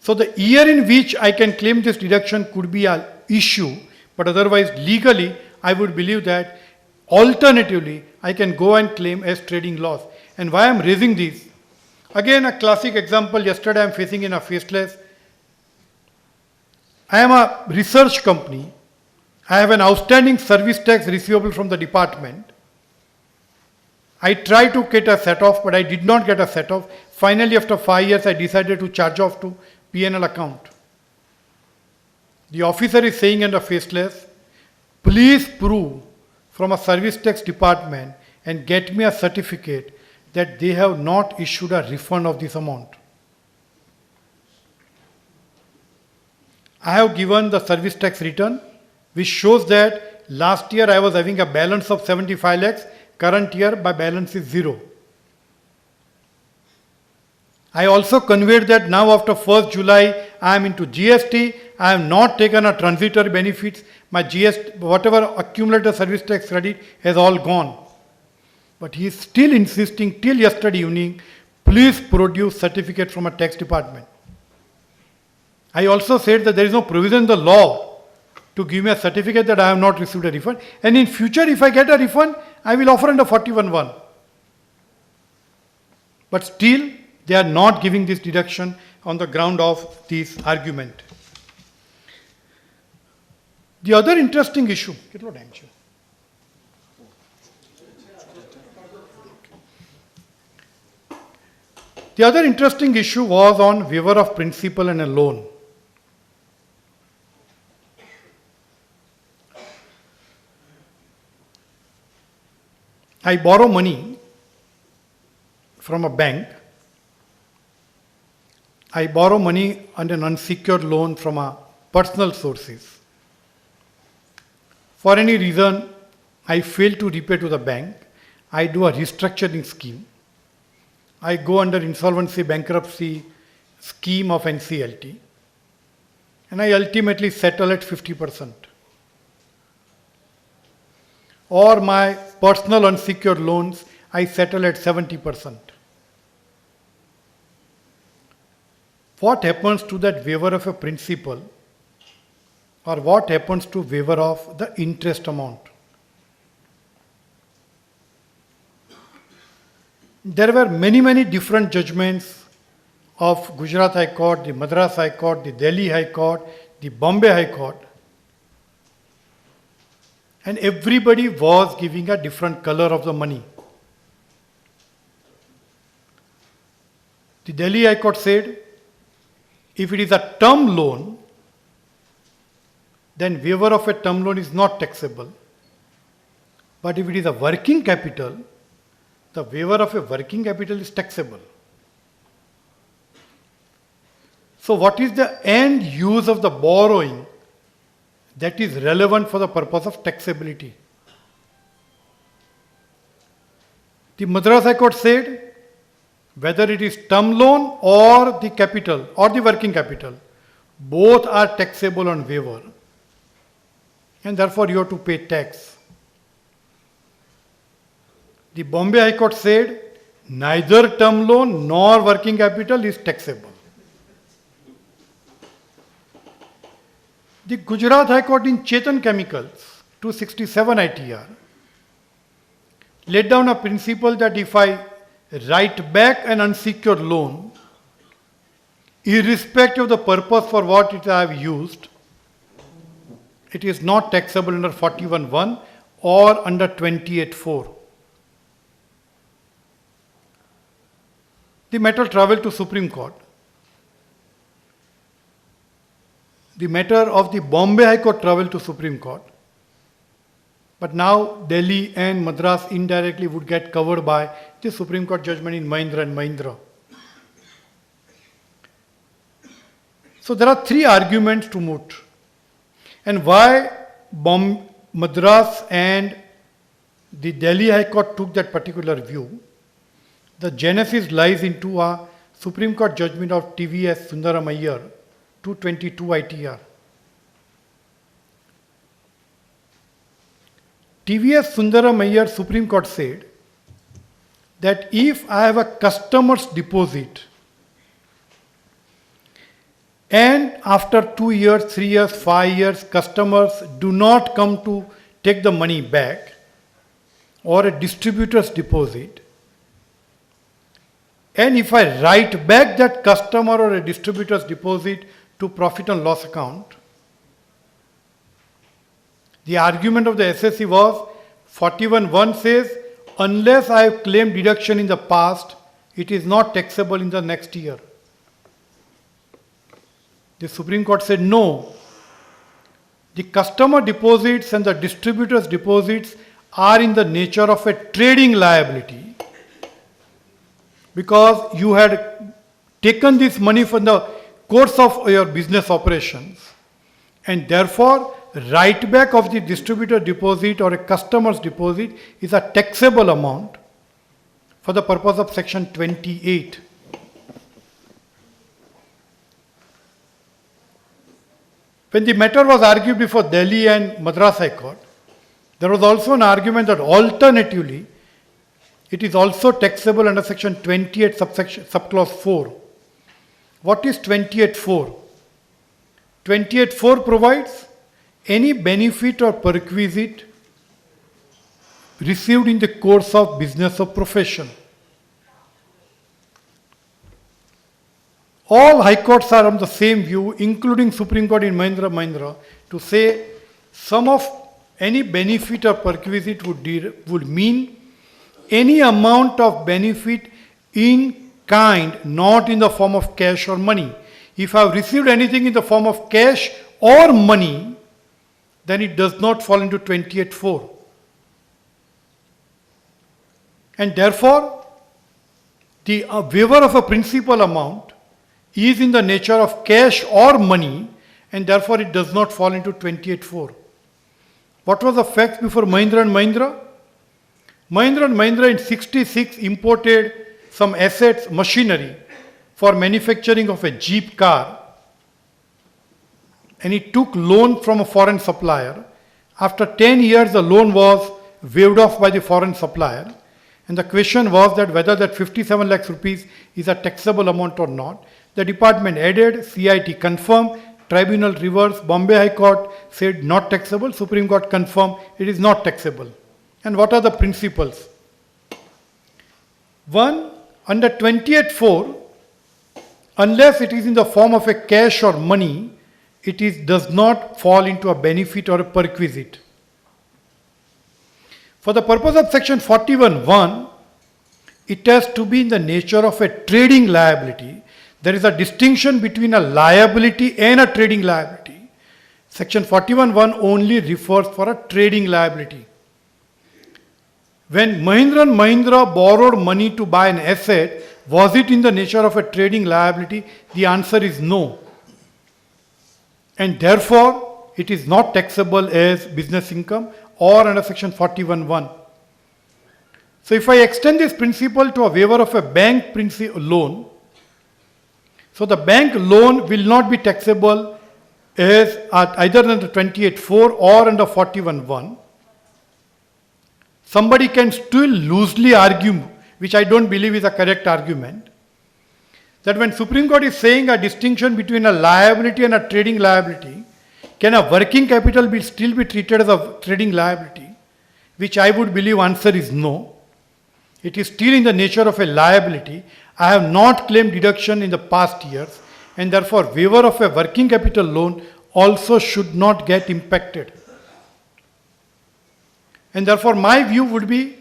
So the year in which I can claim this deduction could be an issue, but otherwise legally I would believe that alternatively I can go and claim as trading loss. And why I am raising this? Again, a classic example yesterday I am facing in a faceless. I am a research company. I have an outstanding service tax receivable from the department. I tried to get a set-off, but I did not get a set-off. Finally, after 5 years, I decided to charge off to P&L account. The officer is saying under faceless, please prove from a service tax department and get me a certificate that they have not issued a refund of this amount. I have given the service tax return, which shows that last year I was having a balance of 75 lakhs, current year my balance is 0. I also conveyed that now after 1st July I am into GST, I have not taken a transitory benefits, my GST, whatever accumulated service tax credit has all gone. But he is still insisting till yesterday evening, please produce certificate from a tax department. I also said that there is no provision in the law to give me a certificate that I have not received a refund. And in future, if I get a refund, I will offer under 41(1). But still, they are not giving this deduction on the ground of this argument. The other interesting issue. The other interesting issue was on waiver of principal and a loan. I borrow money from a bank. I borrow money under an unsecured loan from a personal sources. For any reason, I fail to repay to the bank. I do a restructuring scheme. I go under insolvency bankruptcy scheme of NCLT. And I ultimately settle at 50%. Or my personal unsecured loans, I settle at 70%. What happens to that waiver of a principal, or what happens to waiver of the interest amount? There were many different judgments of Gujarat High Court, the Madras High Court, the Delhi High Court, the Bombay High Court. And everybody was giving a different color of the money. The Delhi High Court said, if it is a term loan, then waiver of a term loan is not taxable. But if it is a working capital, the waiver of a working capital is taxable. So what is the end use of the borrowing that is relevant for the purpose of taxability? The Madras High Court said, whether it is term loan or the capital or the working capital, both are taxable on waiver. And therefore you have to pay tax. The Bombay High Court said, neither term loan nor working capital is taxable. The Gujarat High Court in Chetan Chemicals, 267 ITR, laid down a principle that if I write back an unsecured loan, irrespective of the purpose for what it I have used, it is not taxable under 41(1) or under 28(4). The matter travelled to Supreme Court. The matter of the Bombay High Court travelled to Supreme Court. But now Delhi and Madras indirectly would get covered by the Supreme Court judgment in Mahindra and Mahindra. So there are three arguments to moot. And why Madras and the Delhi High Court took that particular view, the genesis lies into a Supreme Court judgment of TVS Sundaram Iyer, 222 ITR. TVS Sundaram Iyer Supreme Court said that if I have a customer's deposit and after 2 years, 3 years, 5 years, customers do not come to take the money back, or a distributor's deposit, and if I write back that customer or a distributor's deposit to profit and loss account, the argument of the SSC was 41(1) says, unless I have claimed deduction in the past, it is not taxable in the next year. The Supreme Court said no. The customer deposits and the distributor's deposits are in the nature of a trading liability, because you had taken this money from the course of your business operations And therefore, write back of the distributor deposit or a customer's deposit is a taxable amount for the purpose of section 28. When the matter was argued before Delhi and Madras High Court, there was also an argument that alternatively, it is also taxable under section 28 subclause 4. What is 28.4? 28.4 provides any benefit or perquisite received in the course of business or profession. All high courts are on the same view, including Supreme Court in Mahindra, to say sum of any benefit or perquisite would mean any amount of benefit in kind, not in the form of cash or money. If I have received anything in the form of cash or money, then it does not fall into 28.4. And therefore, the waiver of a principal amount is in the nature of cash or money, and therefore it does not fall into 28.4. What was the fact before Mahindra and Mahindra? Mahindra and Mahindra in 66 imported some assets, machinery for manufacturing of a Jeep car, and it took loan from a foreign supplier. After 10 years, the loan was waived off by the foreign supplier, and the question was that whether that 57 lakhs rupees is a taxable amount or not. The department added, CIT confirmed, tribunal reversed, Bombay High Court said not taxable, Supreme Court confirmed it is not taxable. And what are the principles? One, under 28.4, unless it is in the form of a cash or money, does not fall into a benefit or a perquisite. For the purpose of section 41(1), it has to be in the nature of a trading liability. There is a distinction between a liability and a trading liability. Section 41(1) only refers for a trading liability. When Mahindra and Mahindra borrowed money to buy an asset, was it in the nature of a trading liability? The answer is no. And therefore, it is not taxable as business income or under section 41(1). So if I extend this principle to a waiver of a bank loan, so the bank loan will not be taxable as either under 28.4 or under 41(1). Somebody can still loosely argue, which I don't believe is a correct argument, that when Supreme Court is saying a distinction between a liability and a trading liability, can a working capital still be treated as a trading liability? Which I would believe answer is no. It is still in the nature of a liability. I have not claimed deduction in the past years, and therefore waiver of a working capital loan also should not get impacted. And therefore my view would be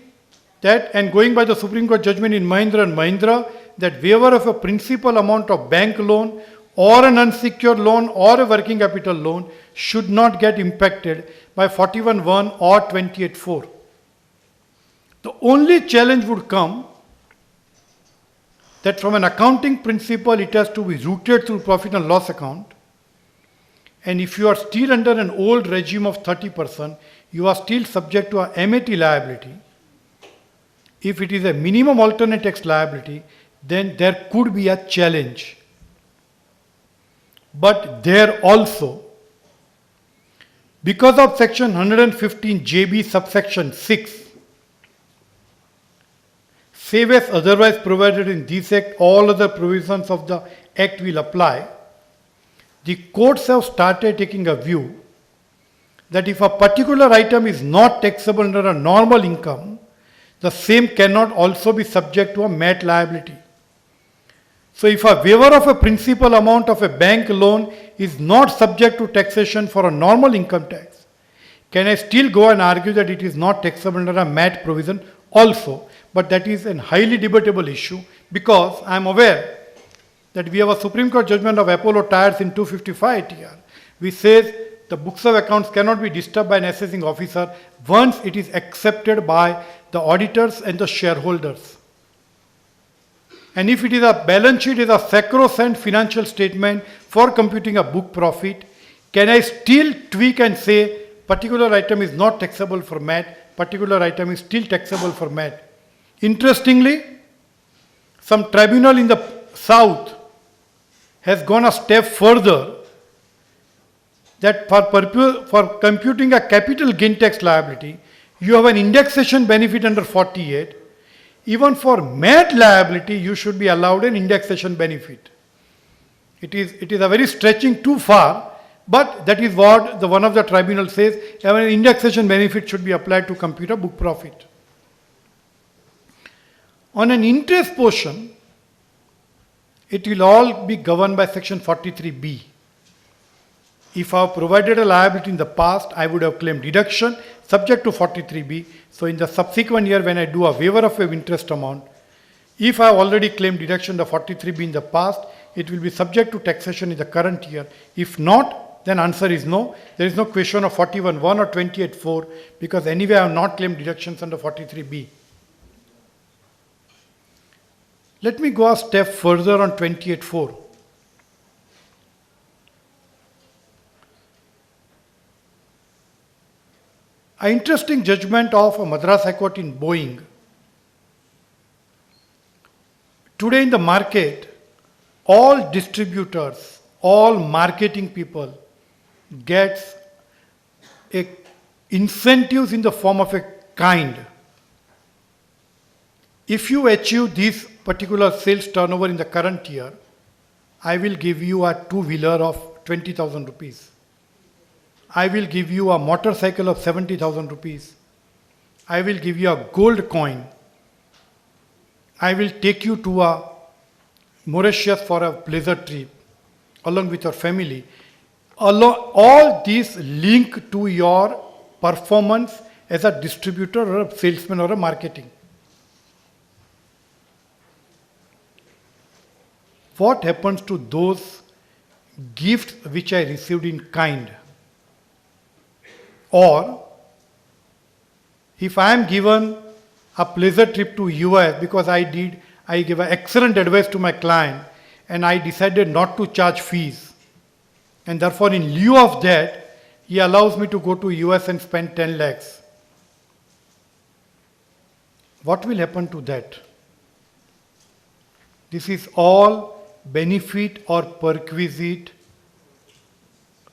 that, and going by the Supreme Court judgment in Mahindra and Mahindra, that waiver of a principal amount of bank loan or an unsecured loan or a working capital loan should not get impacted by 41(1) or 28.4. The only challenge would come that from an accounting principle it has to be routed through profit and loss account, and if you are still under an old regime of 30%, you are still subject to a MAT liability. If it is a minimum alternate tax liability, then there could be a challenge. But there also, because of section 115 JB subsection 6, save as otherwise provided in this act, all other provisions of the act will apply, the courts have started taking a view that if a particular item is not taxable under a normal income, the same cannot also be subject to a MAT liability. So if a waiver of a principal amount of a bank loan is not subject to taxation for a normal income tax, can I still go and argue that it is not taxable under a MAT provision also? But that is a highly debatable issue, because I am aware that we have a Supreme Court judgment of Apollo Tyres in 255 TR, which says the books of accounts cannot be disturbed by an assessing officer once it is accepted by the auditors and the shareholders. And if it is a balance sheet, is a sacrosanct financial statement for computing a book profit, can I still tweak and say particular item is not taxable for MAT, particular item is still taxable for MAT? Interestingly, some tribunal in the south has gone a step further that for computing a capital gain tax liability, you have an indexation benefit under 48. Even for MAT liability, you should be allowed an indexation benefit. It is a very stretching too far, but that is what one of the tribunal says, an indexation benefit should be applied to compute a book profit. On an interest portion, it will all be governed by section 43B. If I have provided a liability in the past, I would have claimed deduction subject to 43B. So in the subsequent year, when I do a waiver of an interest amount, if I have already claimed deduction the 43B in the past, it will be subject to taxation in the current year. If not, then answer is no. There is no question of 41.1 or 28.4 because anyway I have not claimed deductions under 43B. Let me go a step further on 28.4. An interesting judgment of a Madras High Court in Boeing. Today in the market, all distributors, all marketing people gets incentives in the form of a kind. If you achieve this particular sales turnover in the current year, I will give you a two-wheeler of 20,000 rupees. I will give you a motorcycle of 70,000 rupees. I will give you a gold coin. I will take you to a Mauritius for a pleasure trip along with your family. All these link to your performance as a distributor or a salesman or a marketing. What happens to those gifts which I received in kind? Or if I am given a pleasure trip to US because I gave an excellent advice to my client and I decided not to charge fees. And therefore in lieu of that, he allows me to go to US and spend 10 lakhs. What will happen to that? This is all benefit or perquisite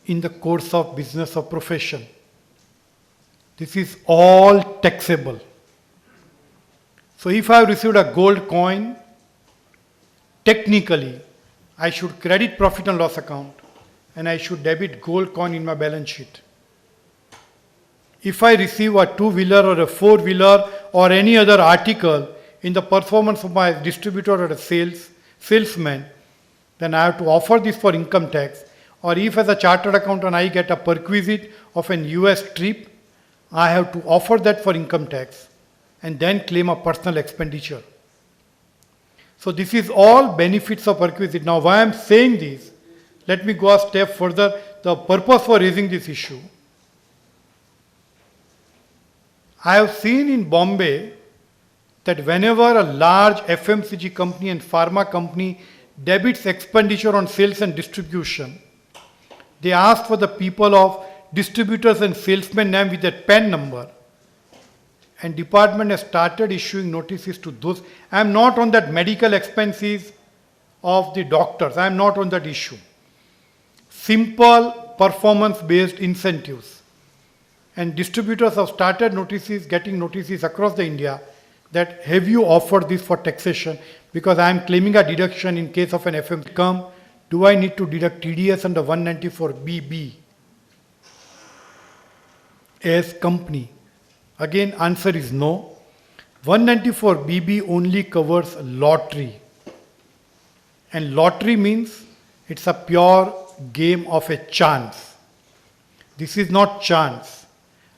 in the course of business or profession. This is all taxable. So if I have received a gold coin, technically I should credit profit and loss account and I should debit gold coin in my balance sheet. If I receive a two-wheeler or a four-wheeler or any other article in the performance of my distributor or a salesman, then I have to offer this for income tax. Or if as a chartered accountant I get a perquisite of an US trip, I have to offer that for income tax and then claim a personal expenditure. So this is all benefits of perquisite. Now why I am saying this, let me go a step further. The purpose for raising this issue. I have seen in Bombay that whenever a large FMCG company and pharma company debits expenditure on sales and distribution, they ask for the people of distributors and salesmen name with their PAN number. And department has started issuing notices to those. I am not on that medical expenses of the doctors. I am not on that issue. Simple performance-based incentives. And distributors have started getting notices across the India that have you offered this for taxation because I am claiming a deduction in case of an FM come. Do I need to deduct TDS under 194BB? As company? Again, answer is no. 194BB only covers lottery. And lottery means it's a pure game of a chance. This is not chance.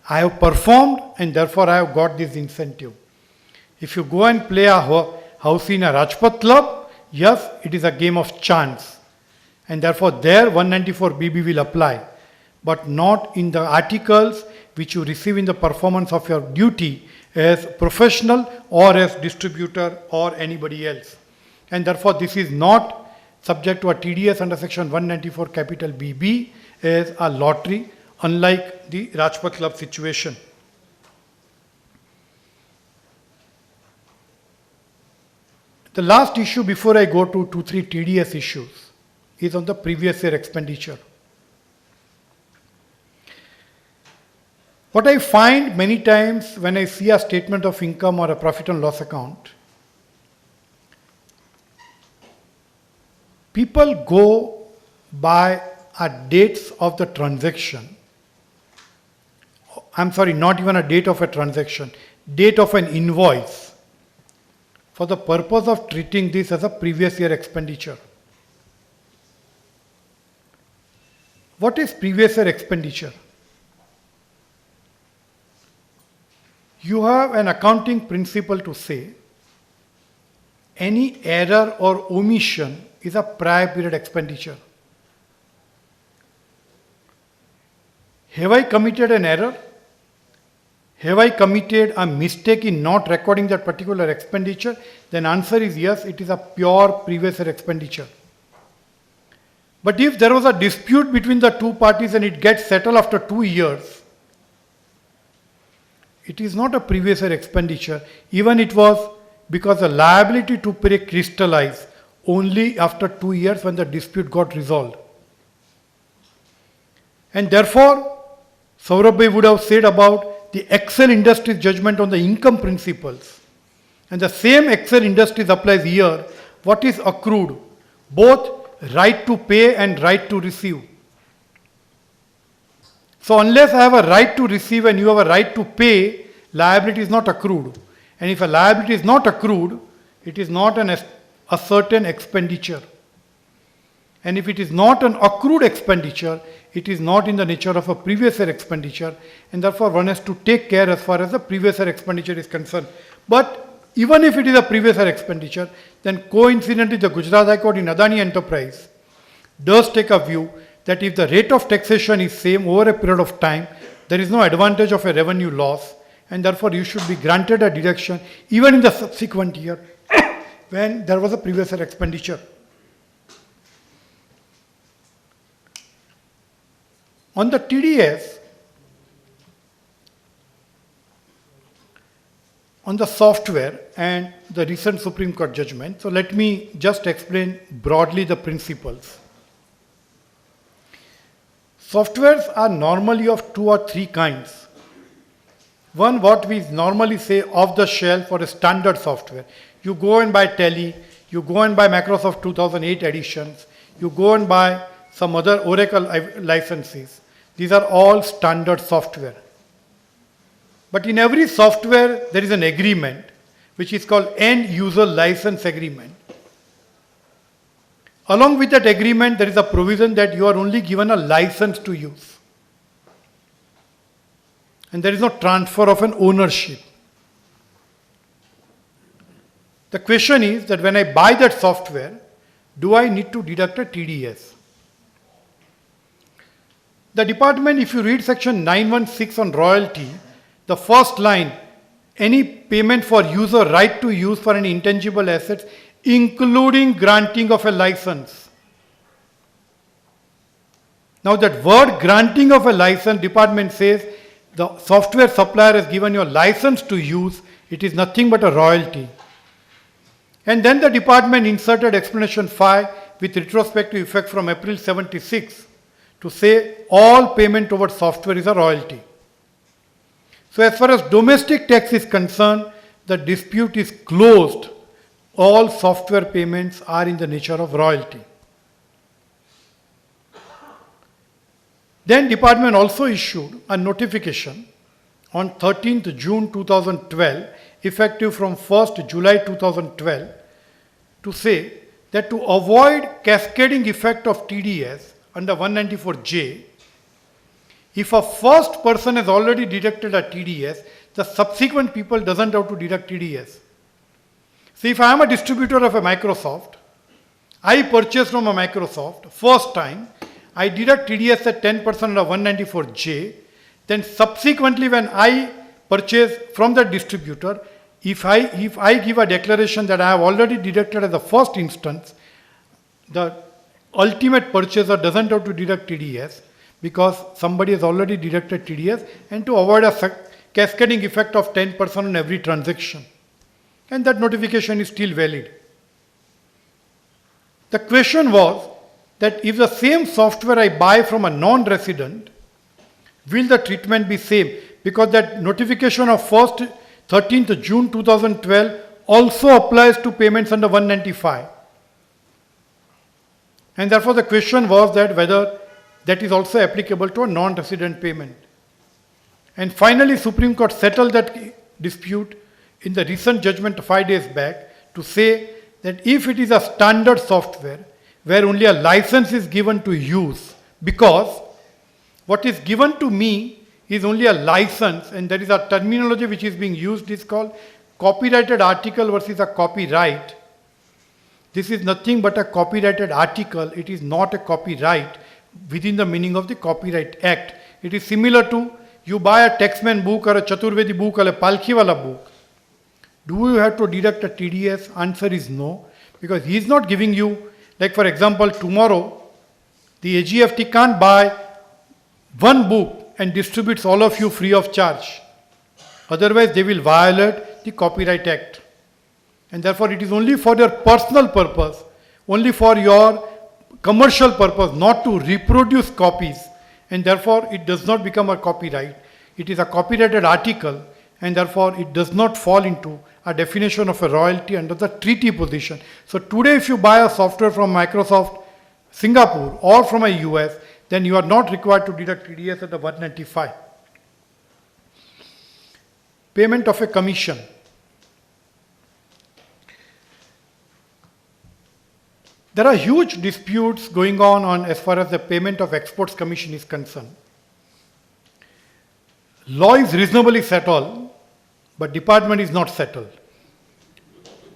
I have performed and therefore I have got this incentive. If you go and play a house in a Rajpath club, yes, it is a game of chance. And therefore there 194BB will apply. But not in the articles which you receive in the performance of your duty as professional or as distributor or anybody else. And therefore this is not subject to a TDS under section 194 capital BB as a lottery, unlike the Rajpath Club situation. The last issue before I go to 2-3 TDS issues is on the previous year expenditure. What I find many times when I see a statement of income or a profit and loss account, people go by a dates of the transaction. I'm sorry, not even a date of a transaction, date of an invoice, for the purpose of treating this as a previous year expenditure. What is previous year expenditure? You have an accounting principle to say any error or omission is a prior period expenditure. Have I committed an error? Have I committed a mistake in not recording that particular expenditure? Then answer is yes, it is a pure previous year expenditure. But if there was a dispute between the two parties and it gets settled after 2 years, it is not a previous year expenditure, even it was because the liability to pay crystallized only after 2 years when the dispute got resolved. And therefore, Saurabh Bhai would have said about the Excel Industries judgment on the income principles. And the same Excel Industries applies here. What is accrued? Both right to pay and right to receive. So unless I have a right to receive and you have a right to pay, liability is not accrued. And if a liability is not accrued, it is not a certain expenditure. And if it is not an accrued expenditure, it is not in the nature of a previous year expenditure, and therefore one has to take care as far as the previous year expenditure is concerned. But even if it is a previous year expenditure, then coincidentally the Gujarat High Court in Adani Enterprise does take a view that if the rate of taxation is same over a period of time, there is no advantage of a revenue loss, and therefore you should be granted a deduction even in the subsequent year when there was a previous year expenditure. On the TDS, on the software and the recent Supreme Court judgment, so let me just explain broadly the principles. Softwares are normally of 2 or 3 kinds. One, what we normally say off the shelf or a standard software. You go and buy Tally, you go and buy Microsoft 2008 editions, you go and buy some other Oracle licenses. These are all standard software. But in every software, there is an agreement, which is called end user license agreement. Along with that agreement, there is a provision that you are only given a license to use. And there is no transfer of an ownership. The question is that when I buy that software, do I need to deduct a TDS? The department, if you read section 916 on royalty, the first line, any payment for user right to use for any intangible assets, including granting of a license. Now that word granting of a license, department says the software supplier has given you a license to use, it is nothing but a royalty. And then the department inserted explanation 5 with retrospective effect from April 76 to say all payment towards software is a royalty. So as far as domestic tax is concerned, the dispute is closed. All software payments are in the nature of royalty. Then department also issued a notification on 13th June 2012, effective from 1st July 2012, to say that to avoid cascading effect of TDS under 194J, if a first person has already deducted a TDS, the subsequent people doesn't have to deduct TDS. See, if I am a distributor of a Microsoft, I purchase from a Microsoft, first time, I deduct TDS at 10% under 194J, then subsequently when I purchase from the distributor, if I give a declaration that I have already deducted at the first instance, the ultimate purchaser doesn't have to deduct TDS, because somebody has already deducted TDS, and to avoid a cascading effect of 10% on every transaction. And that notification is still valid. The question was that if the same software I buy from a non-resident, will the treatment be same? Because that notification of 13th June 2012 also applies to payments under 195. And therefore the question was that whether that is also applicable to a non-resident payment. And finally, Supreme Court settled that dispute in the recent judgment 5 days back to say that if it is a standard software where only a license is given to use, because what is given to me is only a license, and there is a terminology which is being used, is called copyrighted article versus a copyright. This is nothing but a copyrighted article. It is not a copyright within the meaning of the Copyright Act. It is similar to you buy a Taxman book or a Chaturvedi book or a Palki wala book. Do you have to deduct a TDS? Answer is no, because he is not giving you, like for example, tomorrow the AGFT can't buy one book and distributes all of you free of charge. Otherwise they will violate the Copyright Act. And therefore it is only for your personal purpose, only for your commercial purpose, not to reproduce copies, and therefore it does not become a copyright. It is a copyrighted article, and therefore it does not fall into a definition of a royalty under the treaty position. So today if you buy a software from Microsoft Singapore or from a US, then you are not required to deduct TDS at the 195. Payment of a commission. There are huge disputes going on as far as the payment of exports commission is concerned. Law is reasonably settled, but department is not settled.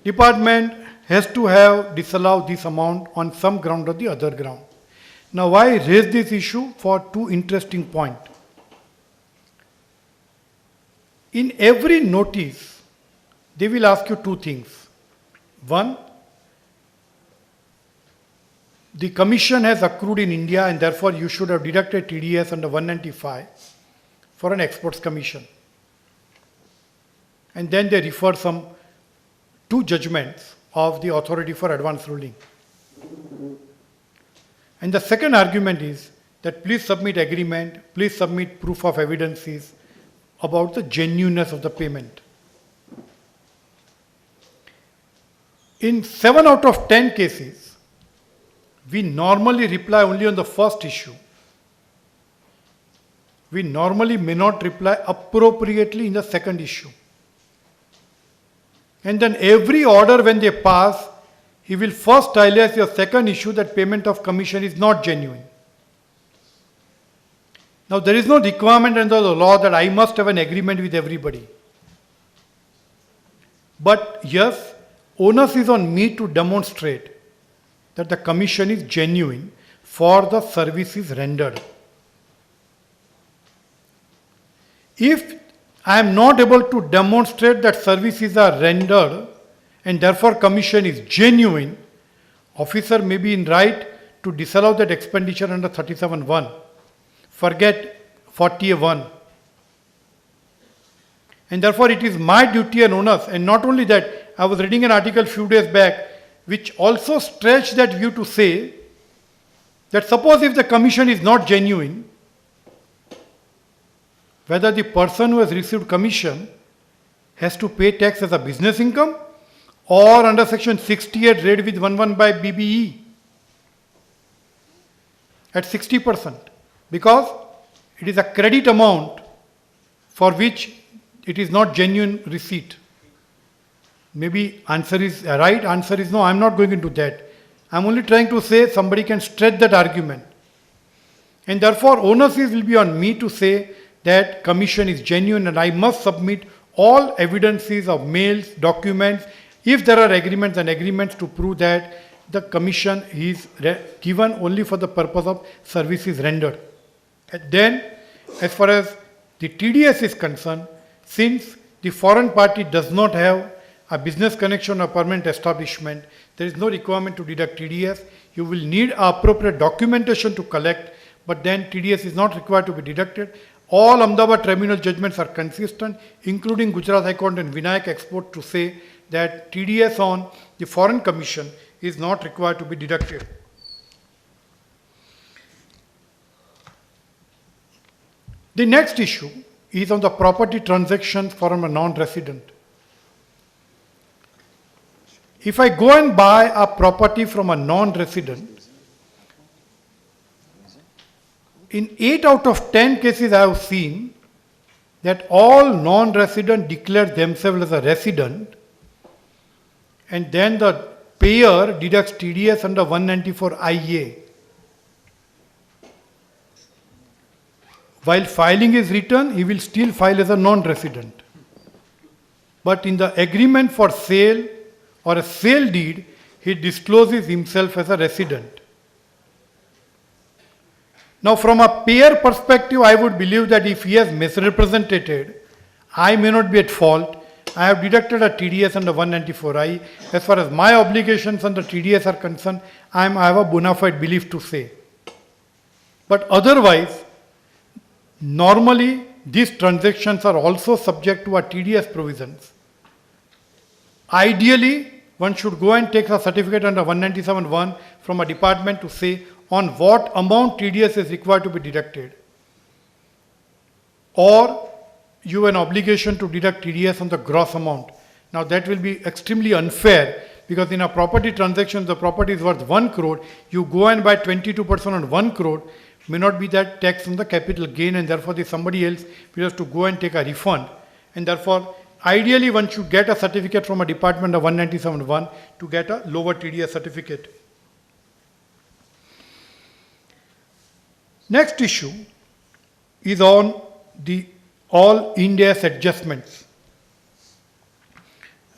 Department has to have disallowed this amount on some ground or the other ground. Now why I raise this issue? For two interesting points. In every notice, they will ask you two things. One, the commission has accrued in India and therefore you should have deducted TDS under 195 for an exports commission. And then they refer two judgments of the authority for advance ruling. And the second argument is that please submit agreement, please submit proof of evidences about the genuineness of the payment. In 7 out of 10 cases, we normally reply only on the first issue. We normally may not reply appropriately in the second issue. And then every order when they pass, he will first highlight your second issue that payment of commission is not genuine. Now there is no requirement under the law that I must have an agreement with everybody. But yes, onus is on me to demonstrate that the commission is genuine for the services rendered. If I am not able to demonstrate that services are rendered and therefore commission is genuine, officer may be in right to disallow that expenditure under 37(1). Forget 40(1). And therefore it is my duty and onus, and not only that, I was reading an article few days back which also stretched that view to say that suppose if the commission is not genuine, whether the person who has received commission has to pay tax as a business income or under section 68 read with 11 by BBE at 60%, because it is a credit amount for which it is not genuine receipt. Maybe answer is right, answer is no, I am not going into that. I am only trying to say somebody can stretch that argument. And therefore onus will be on me to say that commission is genuine and I must submit all evidences of mails, documents, if there are agreements and agreements to prove that the commission is given only for the purpose of services rendered. And then as far as the TDS is concerned, since the foreign party does not have a business connection or permanent establishment, there is no requirement to deduct TDS. You will need appropriate documentation to collect, but then TDS is not required to be deducted. All Ahmedabad tribunal judgments are consistent, including Gujarat High Court and Vinayak Export, to say that TDS on the foreign commission is not required to be deducted. The next issue is on the property transactions from a non-resident. If I go and buy a property from a non-resident, in 8 out of 10 cases I have seen that all non-residents declare themselves as a resident, and then the payer deducts TDS under 194 IA. While filing his return, he will still file as a non-resident. But in the agreement for sale or a sale deed, he discloses himself as a resident. Now, from a payer perspective, I would believe that if he has misrepresented, I may not be at fault. I have deducted a TDS under 194I. As far as my obligations under TDS are concerned, I have a bona fide belief to say. But otherwise, normally these transactions are also subject to our TDS provisions. Ideally, one should go and take a certificate under 197(1) from a department to say on what amount TDS is required to be deducted. Or you have an obligation to deduct TDS on the gross amount. Now that will be extremely unfair, because in a property transaction, the property is worth 1 crore, you go and buy 22% on 1 crore, may not be that tax on the capital gain, and therefore there's somebody else will have to go and take a refund. And therefore, ideally one should get a certificate from a department of 197(1) to get a lower TDS certificate. Next issue is on the all India's adjustments.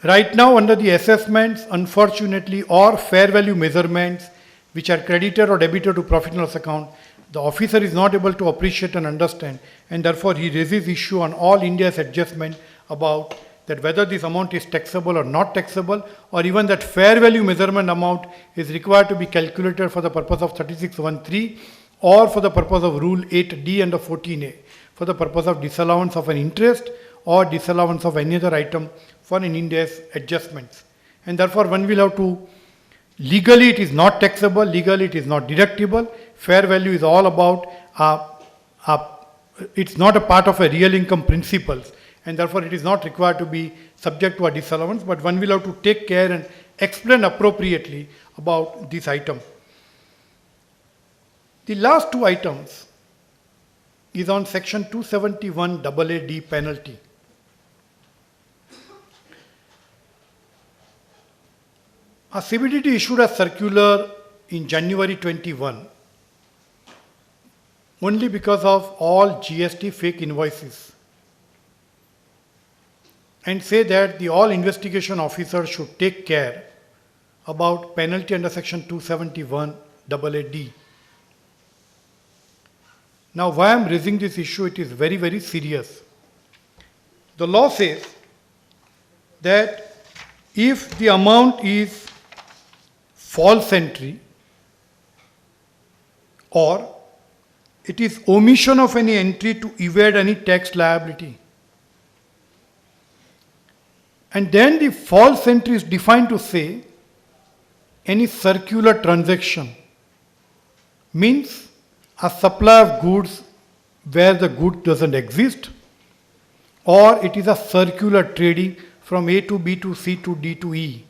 Right now, under the assessments, unfortunately, or fair value measurements which are credited or debited to profit and loss account, the officer is not able to appreciate and understand, and therefore he raises issue on all India's adjustment about that whether this amount is taxable or not taxable, or even that fair value measurement amount is required to be calculated for the purpose of 36(1)(3) or for the purpose of Rule 8D under 14A, for the purpose of disallowance of an interest or disallowance of any other item for an India's adjustments. And therefore one will have to, legally it is not taxable, legally it is not deductible. Fair value is all about, it's not a part of a real income principles, and therefore it is not required to be subject to a disallowance, but one will have to take care and explain appropriately about this item. The last two items is on section 271 AAD penalty. A CBDT issued a circular in January 21 only because of all GST fake invoices, and say that the all investigation officers should take care about penalty under section 271 AAD. Now, why I am raising this issue, it is very, very serious. The law says that if the amount is false entry or it is omission of any entry to evade any tax liability, and then the false entry is defined to say any circular transaction, means a supply of goods where the good doesn't exist, or it is a circular trading from A to B to C to D to E,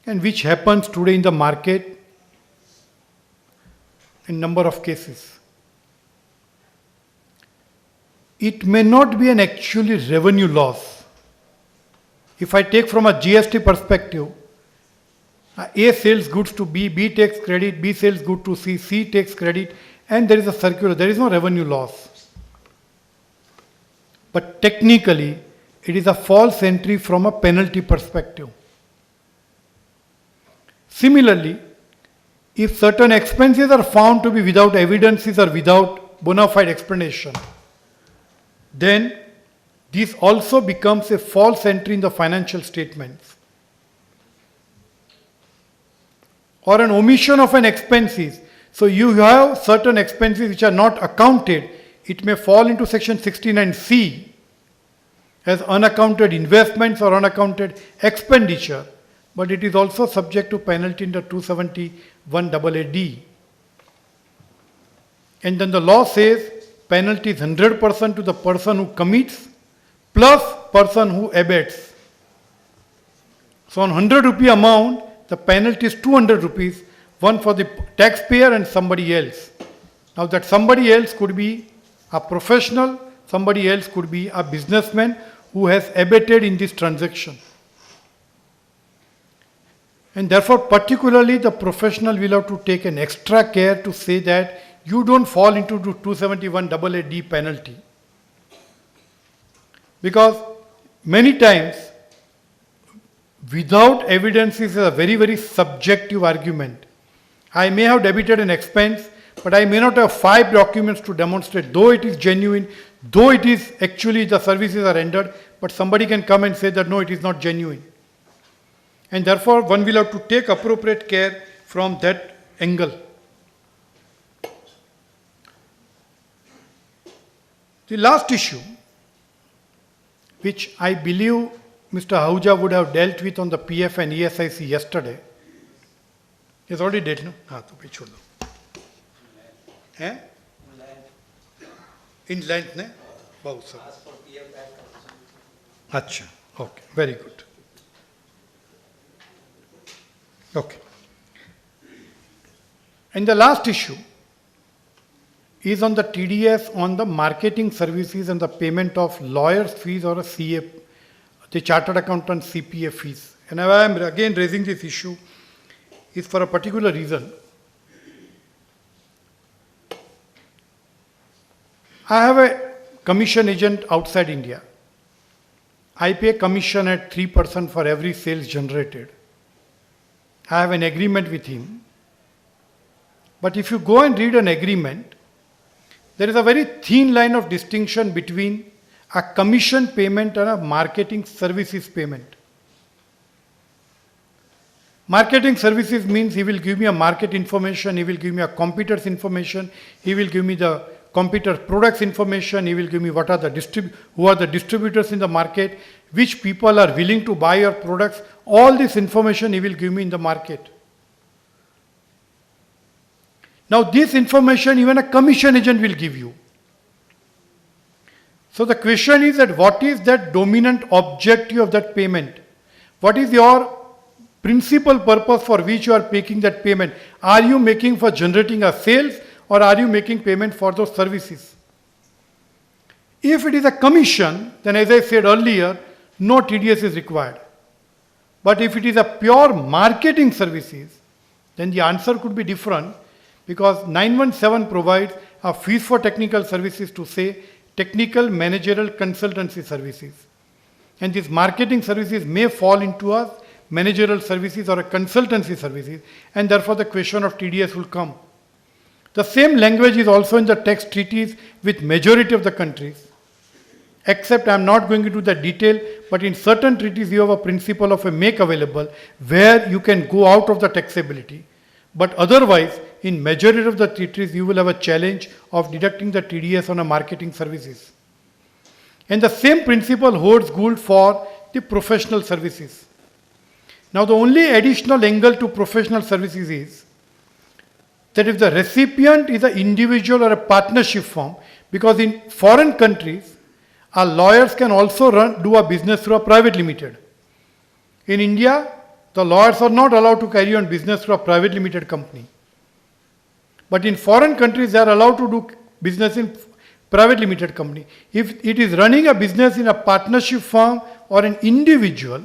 and which happens today in the market in number of cases. It may not be an actually revenue loss. If I take from a GST perspective, A sells goods to B, B takes credit, B sells good to C, C takes credit, and there is a circular, there is no revenue loss. But technically, it is a false entry from a penalty perspective. Similarly, if certain expenses are found to be without evidences or without bona fide explanation, then this also becomes a false entry in the financial statements. Or an omission of an expenses, So you have certain expenses which are not accounted. It may fall into section 69C as unaccounted investments or unaccounted expenditure, but it is also subject to penalty under 271AA(d). And then the law says penalty is 100% to the person who commits plus person who abates. So on 100 rupee amount, the penalty is 200 rupees, one for the taxpayer and somebody else. Now that somebody else could be a professional, somebody else could be a businessman who has abated in this transaction. And therefore, particularly the professional will have to take an extra care to say that you don't fall into the 271AA(d) penalty. Because many times, without evidence is a very, very subjective argument. I may have debited an expense, but I may not have 5 documents to demonstrate, though it is genuine, though it is actually the services are rendered, but somebody can come and say that no, it is not genuine. And therefore, one will have to take appropriate care from that angle. The last issue, which I believe Mr. Ahuja would have dealt with on the PF and ESIC yesterday, is already dealt, no? हाँ तो भाई छोड़ दो. हैं? In length, ने? बहुत सब. अच्छा, okay, very good. Okay. And the last issue is on the TDS on the marketing services and the payment of lawyers' fees or a CA, the chartered accountant CPA fees. And I am again raising this issue is for a particular reason. I have a commission agent outside India. I pay commission at 3% for every sales generated. I have an agreement with him. But if you go and read an agreement, there is a very thin line of distinction between a commission payment and a marketing services payment. Marketing services means he will give me a market information, he will give me a competitors information, he will give me the competitor products information, he will give me what are the who are the distributors in the market, which people are willing to buy your products. All this information he will give me in the market. Now this information even a commission agent will give you. So the question is that what is that dominant objective of that payment? What is your principal purpose for which you are making that payment? Are you making for generating a sales or are you making payment for those services? If it is a commission, then as I said earlier, no TDS is required. But if it is a pure marketing services, then the answer could be different because 917 provides a fees for technical services to say technical managerial consultancy services. And these marketing services may fall into a managerial services or a consultancy services, and therefore the question of TDS will come. The same language is also in the tax treaties with majority of the countries, except I am not going into the detail, but in certain treaties you have a principle of a make available where you can go out of the taxability. But otherwise, in majority of the treaties you will have a challenge of deducting the TDS on a marketing services. And the same principle holds good for the professional services. Now the only additional angle to professional services is that if the recipient is an individual or a partnership firm, because in foreign countries, our lawyers can also do a business through a private limited. In India, the lawyers are not allowed to carry on business through a private limited company. But in foreign countries, they are allowed to do business in private limited company. If it is running a business in a partnership firm or an individual,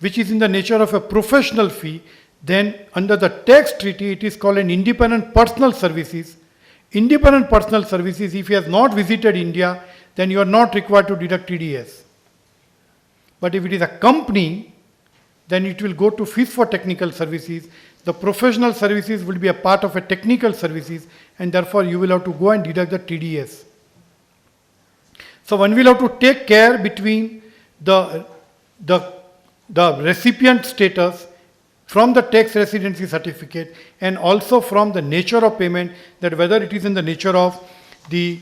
which is in the nature of a professional fee, then under the tax treaty, it is called an independent personal services. Independent personal services, if he has not visited India, then you are not required to deduct TDS. But if it is a company, then it will go to fees for technical services. The professional services will be a part of a technical services, and therefore you will have to go and deduct the TDS. So one will have to take care between the recipient status from the tax residency certificate, and also from the nature of payment, that whether it is in the nature of the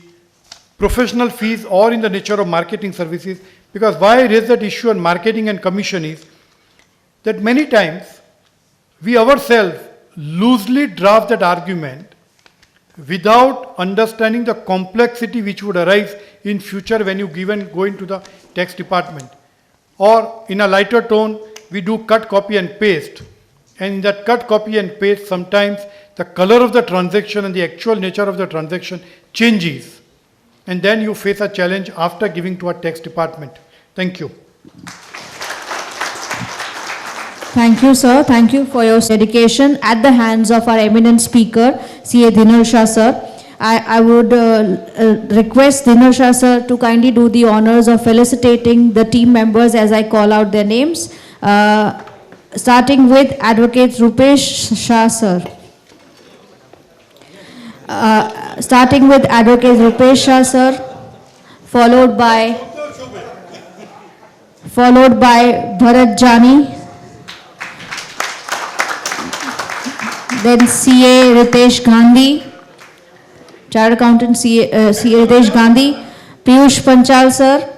professional fees or in the nature of marketing services. Because why I raise that issue on marketing and commission is that many times we ourselves loosely draft that argument without understanding the complexity which would arise in future when you go into the tax department. Or in a lighter tone, we do cut, copy and paste. And in that cut, copy and paste, sometimes the color of the transaction and the actual nature of the transaction changes. And then you face a challenge after giving to a tax department. Thank you. Thank you, sir. Thank you for your dedication at the hands of our eminent speaker, C.A. Dinar Shah, sir. I would request Dinar Shah, sir, to kindly do the honors of felicitating the team members as I call out their names. Starting with Advocate Rupesh Shah, sir. Starting with Advocate Rupesh Shah, sir, followed by Bharat Jani, then C.A. Ritesh Gandhi, Chartered Accountant C.A. Ritesh Gandhi, Piyush Panchal, sir,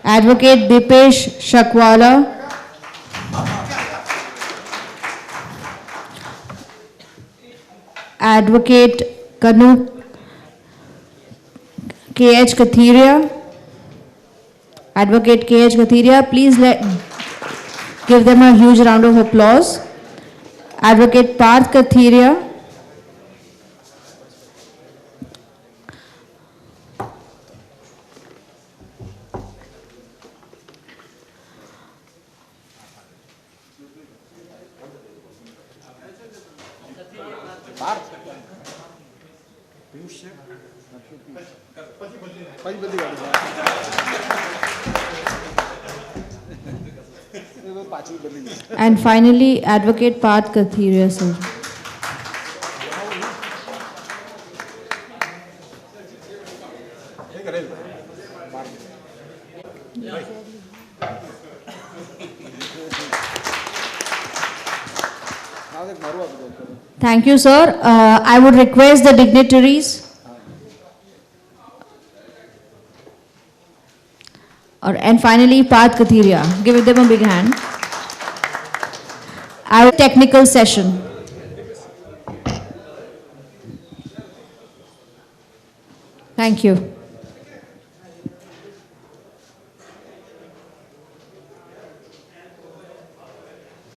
Advocate Dipesh Shakwala, Advocate Kanu K.H. Kathiria, Advocate K.H. Kathiria, please give them a huge round of applause. Advocate Parth Kathiria, and finally Advocate Parth Kathiria, sir. Thank you, sir. I would request the dignitaries and finally Parth Kathiria. Give them a big hand. Our technical session. Thank you.